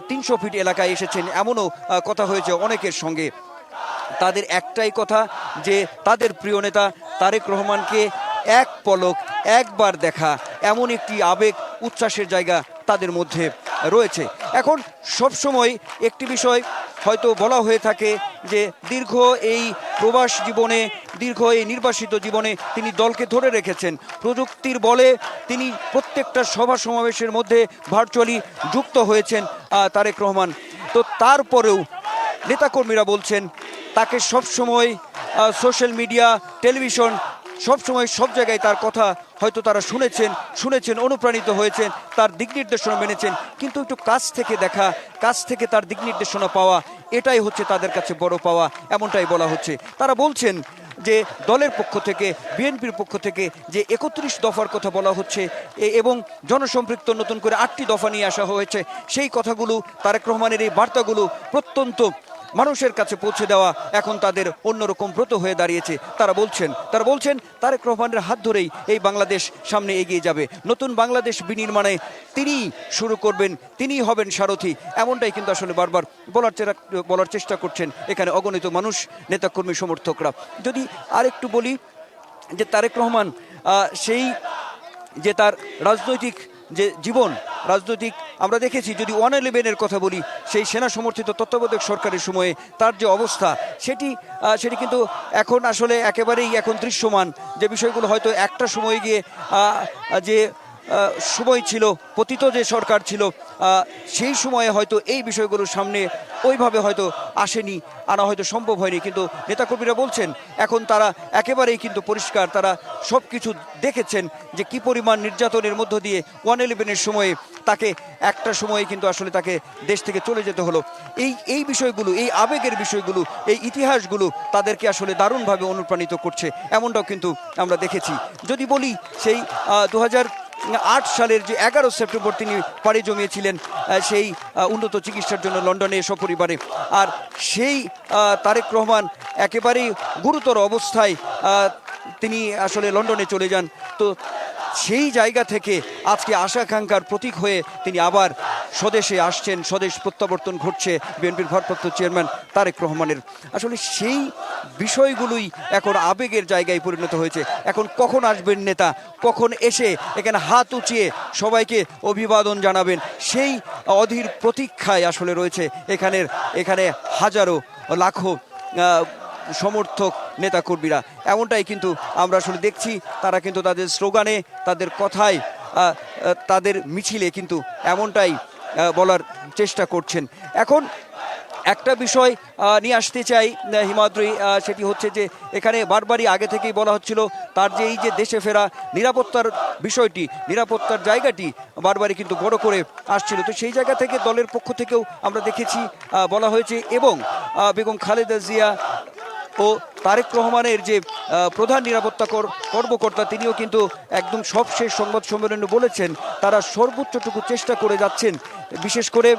300 ফিট এলাকায় এসেছেন, এমনও কথা হয়েছে অনেকের সঙ্গে। তাদের একটাই কথা যে তাদের প্রিয় নেতা তারেক রহমানকে এক পলক একবার দেখা, এমন একটি আবেগ উচ্ছ্বাসের জায়গা তাদের মধ্যে রয়েছে। এখন সবসময় একটি বিষয় হয়তো বলা হয়ে থাকে যে দীর্ঘ এই প্রবাস জীবনে, দীর্ঘ এই নির্বাসিত জীবনে তিনি দলকে ধরে রেখেছেন। প্রযুক্তির বলে তিনি প্রত্যেকটা সভা সমাবেশের মধ্যে ভার্চুয়ালি যুক্ত হয়েছেন তারেক রহমান। তো তারপরেও নেতাকর্মীরা বলছেন তাকে সবসময় সোশ্যাল মিডিয়া, টেলিভিশন, সবসময় সব জায়গায় তার কথা হয়তো তারা শুনেছেন, অনুপ্রাণিত হয়েছেন, তার দিক নির্দেশনা মেনেছেন, কিন্তু একটু কাছ থেকে দেখা, কাছ থেকে তার দিক নির্দেশনা পাওয়া, এটাই হচ্ছে তাদের কাছে বড় পাওয়া, এমনটাই বলা হচ্ছে। তারা বলছেন যে দলের পক্ষ থেকে, বিএনপির পক্ষ থেকে যে 31 দফার কথা বলা হচ্ছে এবং জনসম্পৃক্ত নতুন করে 8টি দফা নিয়ে আসা হয়েছে, সেই কথাগুলো, তারেক রহমানের এই বার্তাগুলো প্রত্যন্ত মানুষের কাছে পৌঁছে দেওয়া এখন তাদের অন্যরকম ব্রত হয়ে দাঁড়িয়েছে। তারা বলছেন তারেক রহমানের হাত ধরেই এই বাংলাদেশ সামনে এগিয়ে যাবে। নতুন বাংলাদেশ বিনির্মাণে তিনিই শুরু করবেন, তিনিই হবেন সারথি, এমনটাই কিন্তু আসলে বারবার বলার চেষ্টা করছেন এখানে অগণিত মানুষ, নেতাকর্মী, সমর্থকরা। যদি আরেকটু বলি যে তারেক রহমান সেই যে তার রাজনৈতিক যে জীবন, রাজনৈতিক আমরা দেখেছি, যদি 111-এর কথা বলি, সেই সেনা সমর্থিত তত্ত্বাবধায়ক সরকারের সময়ে তার যে অবস্থা, সেটি কিন্তু এখন আসলে একেবারেই এখন দৃশ্যমান। যে বিষয়গুলো হয়তো একটা সময় গিয়ে যে সময় ছিল, পতিত যে সরকার ছিল, সেই সময়ে হয়তো এই বিষয়গুলোর সামনে ওইভাবে হয়তো আসেনি, আনা হয়তো সম্ভব হয়নি। কিন্তু নেতাকর্মীরা বলছেন এখন তারা একেবারেই কিন্তু পরিষ্কার, তারা সব কিছু দেখেছেন যে কি পরিমাণ নির্যাতনের মধ্য দিয়ে 111-এর সময়ে তাকে একটা সময়ে কিন্তু আসলে তাকে দেশ থেকে চলে যেতে হলো। এই বিষয়গুলো, এই আবেগের বিষয়গুলো, এই ইতিহাসগুলো তাদেরকে আসলে দারুণভাবে অনুপ্রাণিত করছে, এমনটাও কিন্তু আমরা দেখেছি। যদি বলি সেই 2008 সালের যে 11 সেপ্টেম্বর তিনি পাড়ি জমিয়েছিলেন সেই উন্নত চিকিৎসার জন্য লন্ডনে সপরিবারে, আর সেই তারেক রহমান একেবারেই গুরুতর অবস্থায় তিনি আসলে লন্ডনে চলে যান। তো সেই জায়গা থেকে আজকে আশা আকাঙ্ক্ষার প্রতীক হয়ে তিনি আবার স্বদেশে আসছেন, স্বদেশ প্রত্যাবর্তন ঘটছে বিএনপির ভারপ্রাপ্ত চেয়ারম্যান তারেক রহমানের। আসলে সেই বিষয়গুলোই এখন আবেগের জায়গায় পরিণত হয়েছে। এখন কখন আসবেন নেতা, কখন এসে এখানে হাত উঁচিয়ে সবাইকে অভিবাদন জানাবেন, সেই অধীর প্রতীক্ষায় আসলে রয়েছে এখানে হাজারো লাখো সমর্থক, নেতাকর্মীরা। এমনটাই কিন্তু আমরা আসলে দেখছি। তারা কিন্তু তাদের স্লোগানে, তাদের কথায়, তাদের মিছিলে কিন্তু এমনটাই বলার চেষ্টা করছেন। এখন একটা বিষয় নিয়ে আসতে চাই হিমাদ্রি, সেটি হচ্ছে যে এখানে বারবারই আগে থেকেই বলা হচ্ছিল তার যে এই যে দেশে ফেরা, নিরাপত্তার বিষয়টি, নিরাপত্তার জায়গাটি বারবারই কিন্তু বড় করে আসছিল। তো সেই জায়গা থেকে দলের পক্ষ থেকেও আমরা দেখেছি বলা হয়েছে, এবং বেগম খালেদা জিয়া ও তারেক রহমানের যে প্রধান নিরাপত্তা কর্মকর্তা, তিনিও কিন্তু একদম সবশেষ সংবাদ সম্মেলনে বলেছেন তারা সর্বোচ্চটুকু চেষ্টা করে যাচ্ছেন, বিশেষ করে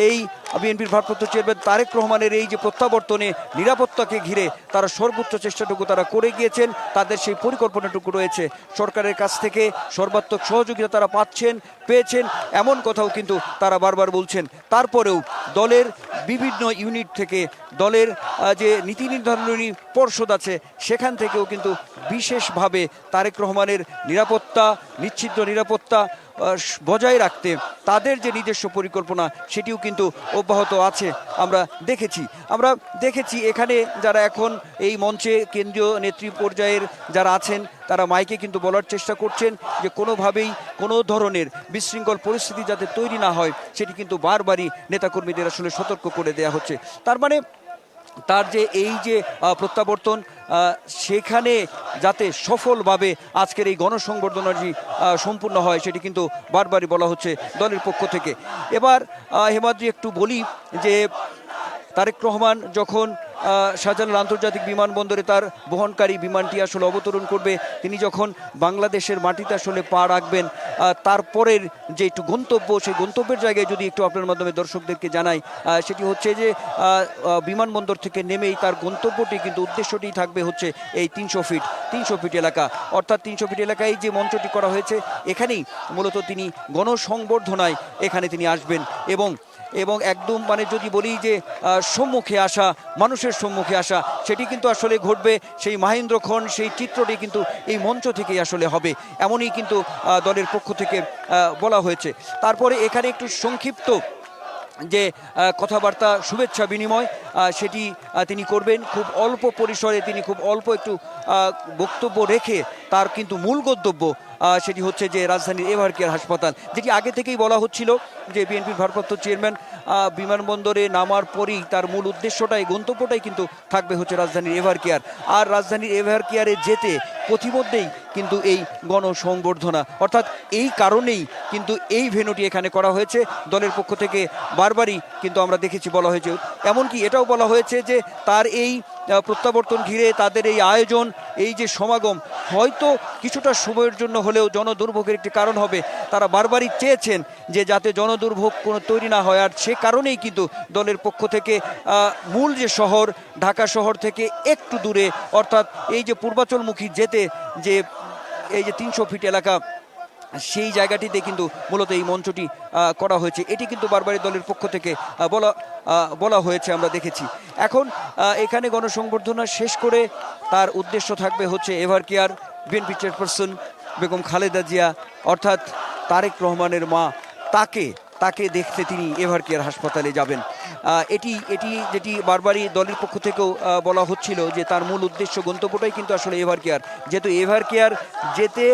এই বিএনপির ভারপ্রাপ্ত চেয়ারম্যান তারেক রহমানের এই যে প্রত্যাবর্তনে নিরাপত্তাকে ঘিরে তারা সর্বোচ্চ চেষ্টাটুকু তারা করে গিয়েছেন। তাদের সেই পরিকল্পনাটুকু রয়েছে, সরকারের কাছ থেকে সর্বাত্মক সহযোগিতা তারা পেয়েছেন, এমন কথাও কিন্তু তারা বারবার বলছেন। তারপরেও দলের বিভিন্ন ইউনিট থেকে, দলের যে নীতি নির্ধারণী পর্ষদ আছে, সেখান থেকেও কিন্তু বিশেষভাবে তারেক রহমানের নিরাপত্তা, নিশ্চিত নিরাপত্তা বজায় রাখতে তাদের যে নিজস্ব পরিকল্পনা, সেটিও কিন্তু অব্যাহত আছে। আমরা দেখেছি এখানে যারা এখন এই মঞ্চে কেন্দ্রীয় নেত্রী পর্যায়ের যারা আছেন, তারা মাইকে কিন্তু বলার চেষ্টা করছেন যে কোনোভাবেই কোনো ধরনের বিশৃঙ্খল পরিস্থিতি যাতে তৈরি না হয়, সেটি কিন্তু বারবারই নেতাকর্মীদের আসলে সতর্ক করে দেওয়া হচ্ছে। তার মানে তার যে এই যে প্রত্যাবর্তন, সেখানে যাতে সফলভাবে আজকের এই গণসংবর্ধনাটি সম্পূর্ণ হয়, সেটি কিন্তু বারবারই বলা হচ্ছে দলের পক্ষ থেকে। এবার হিমাদ্রি একটু বলি যে তারেক রহমান যখন শাহজালাল আন্তর্জাতিক বিমানবন্দরে তার বহনকারী বিমানটি আসলে অবতরণ করবে, তিনি যখন বাংলাদেশের মাটিতে আসলে পা রাখবেন, তারপরের যে একটু গন্তব্য, সেই গন্তব্যের জায়গায় যদি একটু আপনার মাধ্যমে দর্শকদেরকে জানাই, সেটি হচ্ছে যে বিমানবন্দর থেকে নেমেই তার গন্তব্যটি কিন্তু উদ্দেশ্যটি থাকবে হচ্ছে এই 300 ফিট এলাকা। অর্থাৎ 300 ফিট এলাকায় যে মঞ্চটি করা হয়েছে, এখানেই মূলত তিনি গণসংবর্ধনায় এখানে তিনি আসবেন এবং একদম মানে যদি বলি যে সম্মুখে আসা, মানুষের সম্মুখে আসা, সেটি কিন্তু আসলে ঘটবে সেই মাহেন্দ্রক্ষণ, সেই চিত্রটি কিন্তু এই মঞ্চ থেকেই আসলে হবে, এমনই কিন্তু দলের পক্ষ থেকে বলা হয়েছে। তারপরে এখানে একটু সংক্ষিপ্ত যে কথাবার্তা, শুভেচ্ছা বিনিময়, সেটি তিনি করবেন খুব অল্প পরিসরে, তিনি খুব অল্প একটু বক্তব্য রেখে তার কিন্তু মূল গন্তব্য সেটি হচ্ছে যে রাজধানীর এভার কেয়ার হাসপাতাল, যেটি আগে থেকেই বলা হচ্ছিল যে বিএনপির ভারপ্রাপ্ত চেয়ারম্যান বিমানবন্দরে নামার পরেই তার মূল উদ্দেশ্যটাই, গন্তব্যটাই কিন্তু থাকবে হচ্ছে রাজধানীর এভার কেয়ার। আর রাজধানীর এভার কেয়ারে যেতে প্রতিমধ্যেই কিন্তু এই গণসংবর্ধনা, অর্থাৎ এই কারণেই কিন্তু এই ভেন্যুটি এখানে করা হয়েছে। দলের পক্ষ থেকে বারবারই কিন্তু আমরা দেখেছি বলা হয়েছে, এমনকি এটাও বলা হয়েছে যে তার এই প্রত্যাবর্তন ঘিরে তাদের এই আয়োজন, এই যে সমাগম হয়তো কিছুটা সময়ের জন্য হলেও জনদুর্ভোগের একটি কারণ হবে। তারা বারবারই চেয়েছেন যে যাতে জনদুর্ভোগ কোনো তৈরি না হয়, আর সে কারণেই কিন্তু দলের পক্ষ থেকে মূল যে শহর ঢাকা শহর থেকে একটু দূরে, অর্থাৎ এই যে পূর্বাচলমুখী যেতে যে এই যে 300 ফিট এলাকা, সেই জায়গাটিতে কিন্তু মূলত এই মঞ্চটি করা হয়েছে। এটি কিন্তু বারবারই দলের পক্ষ থেকে বলা হয়েছে, আমরা দেখেছি। এখন এখানে গণসংবর্ধনা শেষ করে তার উদ্দেশ্য থাকবে হচ্ছে ever care. BNP chairperson Begum Khaleda Zia, অর্থাৎ তারেক রহমানের মা, তাকে দেখতে তিনি এভার কেয়ার হাসপাতালে যাবেন। এটি যেটি বারবারই দলের পক্ষ থেকেও বলা হচ্ছিল যে তার মূল উদ্দেশ্য, গন্তব্যটাই কিন্তু আসলে এভার কেয়ার। যেহেতু এভার কেয়ার যেতে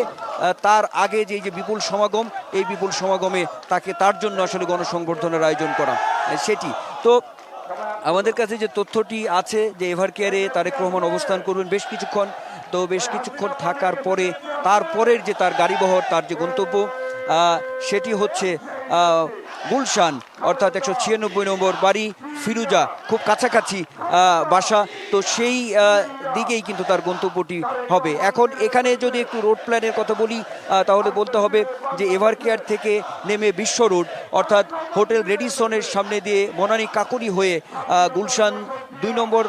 তার আগে যে বিপুল সমাগম, এই বিপুল সমাগমে তার জন্য আসলে গণসংবর্ধনার আয়োজন করা সেটি। তো আমাদের কাছে যে তথ্যটি আছে যে এভার কেয়ারে তারেক রহমান অবস্থান করবেন বেশ কিছুক্ষণ থাকার পরে তারপরের যে তার গাড়িবহর, তার যে গন্তব্য, সেটি হচ্ছে গুলশান, অর্থাৎ 196 নম্বর বাড়ি, ফিরুজা, খুব কাছাকাছি বাসা। তো সেই দিকেই কিন্তু তার গন্তব্যটি হবে। এখন এখানে যদি একটু রোড প্ল্যানের কথা বলি, তাহলে বলতে হবে যে এভার কেয়ার থেকে নেমে বিশ্ব রোড, অর্থাৎ হোটেল রেডিসনের সামনে দিয়ে বনানী কাকুরি হয়ে গুলশান 2 নম্বর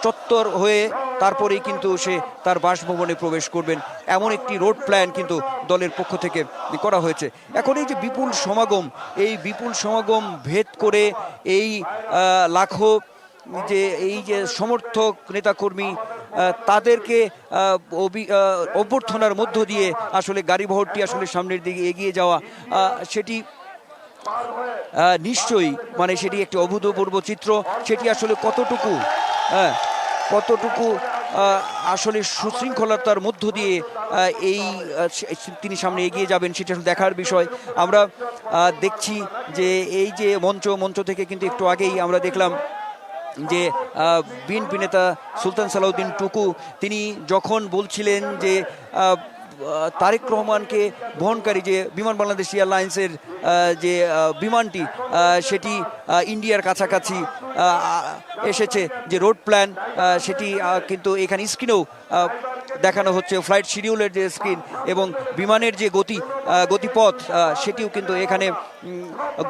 চত্বর হয়ে তারপরেই কিন্তু সে তার বাসভবনে প্রবেশ করবেন, এমন একটি রোড প্ল্যান কিন্তু দলের পক্ষ থেকে করা হয়েছে। এখন এই যে বিপুল সমাগম, এই বিপুল সমাগম ভেদ করে এই লাখো যে সমর্থক নেতাকর্মী, তাদেরকে অভ্যর্থনার মধ্য দিয়ে আসলে গাড়িবহরটি আসলে সামনের দিকে এগিয়ে যাওয়া, সেটি নিশ্চয়ই মানে সেটি একটি অভূতপূর্ব চিত্র। সেটি আসলে কতটুকু আসলে সুশৃঙ্খলতার মধ্য দিয়ে তিনি সামনে এগিয়ে যাবেন, সেটা দেখার বিষয়। আমরা দেখছি যে এই যে মঞ্চ থেকে কিন্তু একটু আগেই আমরা দেখলাম যে বিএনপি নেতা সুলতান সালাউদ্দিন টুকু, তিনি যখন বলছিলেন যে তারেক রহমানকে বহনকারী যে বিমান বাংলাদেশ এয়ারলাইন্সের যে বিমানটি, সেটি ইন্ডিয়ার কাছাকাছি এসেছে, যে রোড প্ল্যান সেটি কিন্তু এখানে স্ক্রিনেও দেখানো হচ্ছে, ফ্লাইট শিডিউলের যে স্ক্রিন এবং বিমানের যে গতিপথ, সেটিও কিন্তু এখানে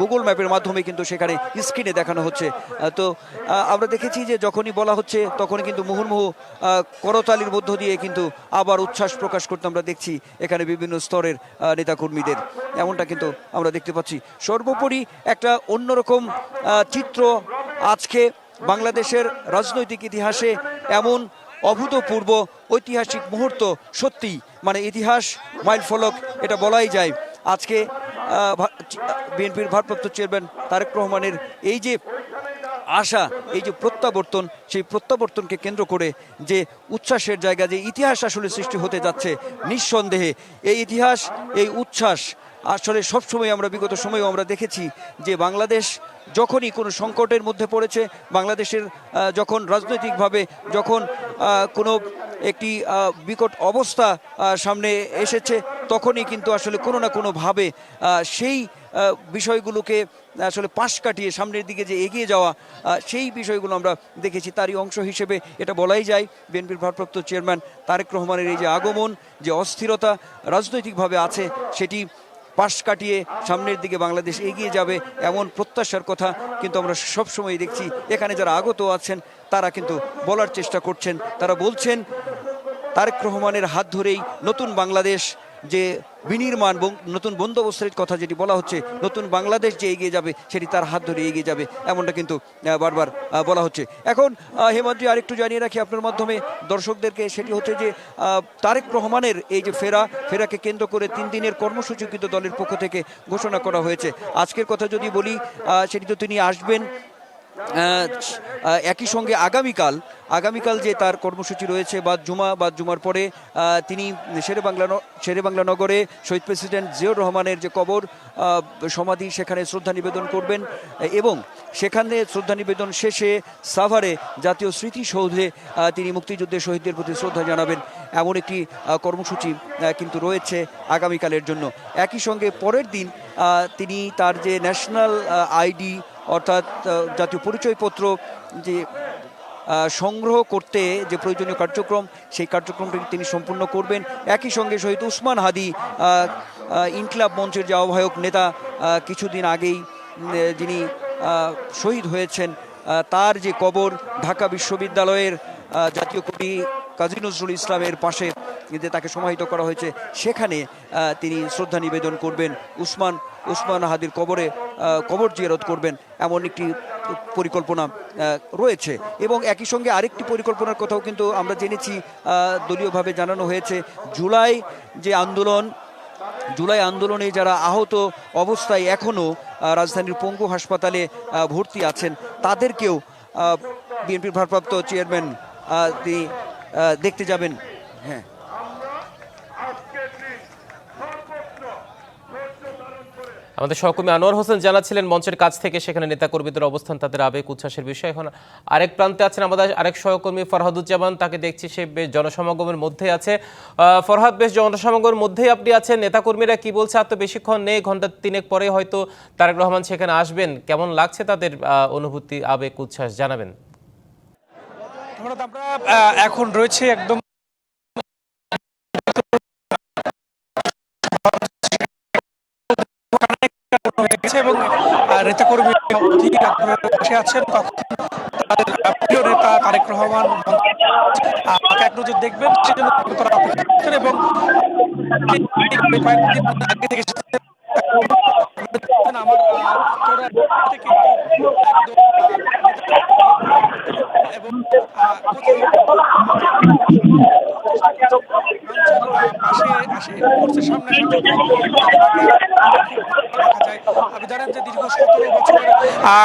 গুগল ম্যাপের মাধ্যমে কিন্তু সেখানে স্ক্রিনে দেখানো হচ্ছে। তো আমরা দেখেছি যে যখনই বলা হচ্ছে তখনই কিন্তু মুহুর্মুহু করতালির মধ্য দিয়ে কিন্তু আবার উচ্ছ্বাস প্রকাশ করতে আমরা দেখছি এখানে বিভিন্ন স্তরের নেতাকর্মীদের, এমনটা কিন্তু আমরা দেখতে পাচ্ছি। সর্বোপরি একটা অন্যরকম চিত্র আজকে বাংলাদেশের রাজনৈতিক ইতিহাসে, এমন অভূতপূর্ব ঐতিহাসিক মুহূর্ত, সত্যি মানে ইতিহাস মাইলফলক এটা বলাই যায়। আজকে বিএনপির ভারপ্রাপ্ত চেয়ারম্যান তারেক রহমানের এই যে আশা, এই যে প্রত্যাবর্তন, সেই প্রত্যাবর্তনকে কেন্দ্র করে যে উচ্ছ্বাসের জায়গা, যে ইতিহাস আসলে সৃষ্টি হতে যাচ্ছে, নিঃসন্দেহে এই ইতিহাস, এই উচ্ছ্বাস আসলে সবসময় আমরা বিগত সময়েও আমরা দেখেছি যে বাংলাদেশ যখনই কোনো সংকটের মধ্যে পড়েছে, বাংলাদেশের যখন রাজনৈতিকভাবে যখন কোনো একটি বিকট অবস্থা সামনে এসেছে, তখনই কিন্তু আসলে কোনো না কোনোভাবে সেই বিষয়গুলোকে আসলে পাশ কাটিয়ে সামনের দিকে যে এগিয়ে যাওয়া, সেই বিষয়গুলো আমরা দেখেছি। তারই অংশ হিসেবে এটা বলাই যায় বিএনপির ভারপ্রাপ্ত চেয়ারম্যান তারেক রহমানের এই যে আগমন, যে অস্থিরতা রাজনৈতিকভাবে আছে, সেটি পাশ কাটিয়ে সামনের দিকে বাংলাদেশ এগিয়ে যাবে এমন প্রত্যাশার কথা কিন্তু আমরা সবসময় দেখছি। এখানে যারা আগত আছেন তারা কিন্তু বলার চেষ্টা করছেন, তারা বলছেন তারেক রহমানের হাত ধরেই নতুন বাংলাদেশ যে বিনির্মাণ, নতুন বন্দোবস্তের কথা যেটি বলা হচ্ছে, নতুন বাংলাদেশ যে এগিয়ে যাবে সেটি তার হাত ধরে এগিয়ে যাবে, এমনটা কিন্তু বারবার বলা হচ্ছে। এখন হেমন্ত্রী আরেকটু জানিয়ে রাখি আপনার মাধ্যমে দর্শকদেরকে, সেটি হচ্ছে যে তারেক রহমানের এই যে ফেরাকে কেন্দ্র করে 3 দিনের কর্মসূচি কিন্তু দলের পক্ষ থেকে ঘোষণা করা হয়েছে। আজকের কথা যদি বলি, সেটি তো তিনি আসবেন একই সঙ্গে আগামীকাল যে তার কর্মসূচি রয়েছে বাদ জুমার পরে তিনি শেরেবাংলা নগরে শহীদ প্রেসিডেন্ট জিয়াউর রহমানের যে কবর সমাধি, সেখানে শ্রদ্ধা নিবেদন করবেন এবং সেখানে শ্রদ্ধা নিবেদন শেষে সাভারে জাতীয় স্মৃতিসৌধে তিনি মুক্তিযুদ্ধের শহীদদের প্রতি শ্রদ্ধা জানাবেন, এমন একটি কর্মসূচি কিন্তু রয়েছে আগামীকালের জন্য। একই সঙ্গে পরের দিন তিনি তার যে ন্যাশনাল আইডি অর্থাৎ জাতীয় পরিচয়পত্র যে সংগ্রহ করতে যে প্রয়োজনীয় কার্যক্রম, সেই কার্যক্রমটি তিনি সম্পূর্ণ করবেন। একই সঙ্গে শহীদ উসমান হাদি ইনকিলাব মঞ্চের যে আহ্বায়ক নেতা, কিছুদিন আগেই যিনি শহীদ হয়েছেন, তার যে কবর ঢাকা বিশ্ববিদ্যালয়ের জাতীয় কবি কাজী নজরুল ইসলামের পাশে যে তাকে সমাহিত করা হয়েছে, সেখানে তিনি শ্রদ্ধা নিবেদন করবেন, উসমান হাদির কবর জিয়ারত করবেন, এমন একটি পরিকল্পনা রয়েছে। এবং একই সঙ্গে আরেকটি পরিকল্পনার কথাও কিন্তু আমরা জেনেছি, দলীয়ভাবে জানানো হয়েছে, জুলাই আন্দোলনে যারা আহত অবস্থায় এখনও রাজধানীর পঙ্গু হাসপাতালে ভর্তি আছেন, তাদেরকেও বিএনপির ভারপ্রাপ্ত চেয়ারম্যান তিনি দেখতে যাবেন। হ্যাঁ,
আমাদের সহকর্মী আনোয়ার হোসেন জানাচ্ছিলেন মঞ্চের কাছ থেকে সেখানে নেতাকর্মীদের অবস্থান, তাদের আবেগ উচ্ছ্বাসের বিষয়। এখন আরেক প্রান্তে আছেন আমাদের আরেক সহকর্মী ফরহাদুজ্জামান, তাকে দেখছি সে বেশ জনসমাগমের মধ্যে আছে। ফরহাদ, বেশ জনসমাগমের মধ্যেই আপনি আছেন, নেতাকর্মীরা কি বলছে? আর তো বেশিক্ষণ নেই, ঘন্টা 3 পরে হয়তো তারেক রহমান সেখানে আসবেন। কেমন লাগছে তাদের অনুভূতি, আবেগ উচ্ছ্বাস জানাবেন।
আমরা এখন রয়েছে একদম এবং নেতাকর্মী বসে আছেন, তাদের প্রিয় নেতা তারেক রহমান এক নজর দেখবেন সেজন্য তারা অপেক্ষা করছেন। এবং কয়েকদিন আগে থেকে আমার এবং আপনি জানেন যে দীর্ঘ 17 বছরের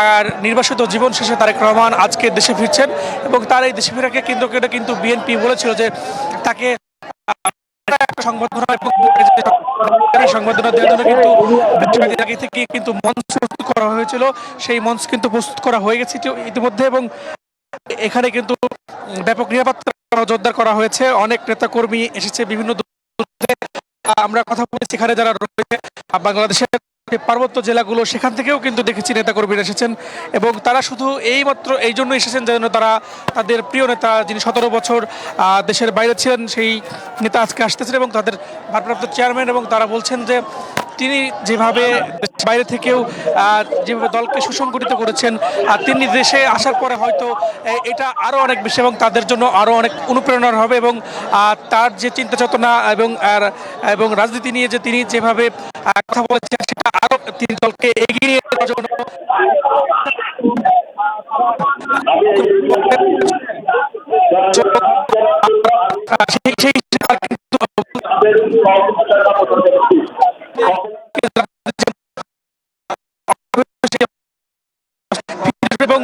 আর নির্বাসিত জীবন শেষে তারেক রহমান আজকে দেশে ফিরছেন এবং তার এই দেশে ফেরাকে কেন্দ্র করে কিন্তু বিএনপি বলেছিল যে তাকে সংবর্ধনা দেওয়ার জন্য কিন্তু আগে থেকে কিন্তু মঞ্চ প্রস্তুত করা হয়েছিল, সেই মঞ্চ কিন্তু প্রস্তুত করা হয়ে গেছে ইতিমধ্যে এবং এখানে কিন্তু ব্যাপক নিরাপত্তা জোরদার করা হয়েছে। অনেক নেতাকর্মী এসেছে বিভিন্ন, আমরা কথা বলেছি এখানে যারা রয়েছে বাংলাদেশের পার্বত্য জেলাগুলো, সেখান থেকেও কিন্তু দেখেছি নেতাকর্মীরা এসেছেন এবং তারা শুধু এই জন্য এসেছেন যেন তারা তাদের প্রিয় নেতা যিনি 17 বছর দেশের বাইরে ছিলেন, সেই নেতা আজকে আসতেছেন এবং তাদের ভারপ্রাপ্ত চেয়ারম্যান, এবং তারা বলছেন যে তিনি যেভাবে বাইরে থেকেও যেভাবে দলকে সুসংগঠিত করেছেন, তিনি দেশে আসার পরে হয়তো এটা আরও অনেক বেশি এবং তাদের জন্য আরও অনেক অনুপ্রেরণার হবে এবং তার যে চিন্তা চেতনা এবং রাজনীতি নিয়ে যে তিনি যেভাবে কথা বলেছেন, সেটা আরও তিনি দলকে এগিয়ে নিয়ে যাওয়ার জন্য এবং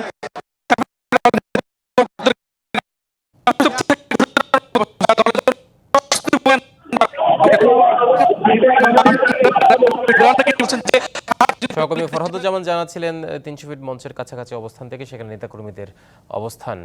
সহকর্মী ফরহাদুজ্জামান জানাচ্ছিলেন 300 ফিট মঞ্চের কাছাকাছি অবস্থান থেকে, সেখানে নেতাকর্মীদের অবস্থান।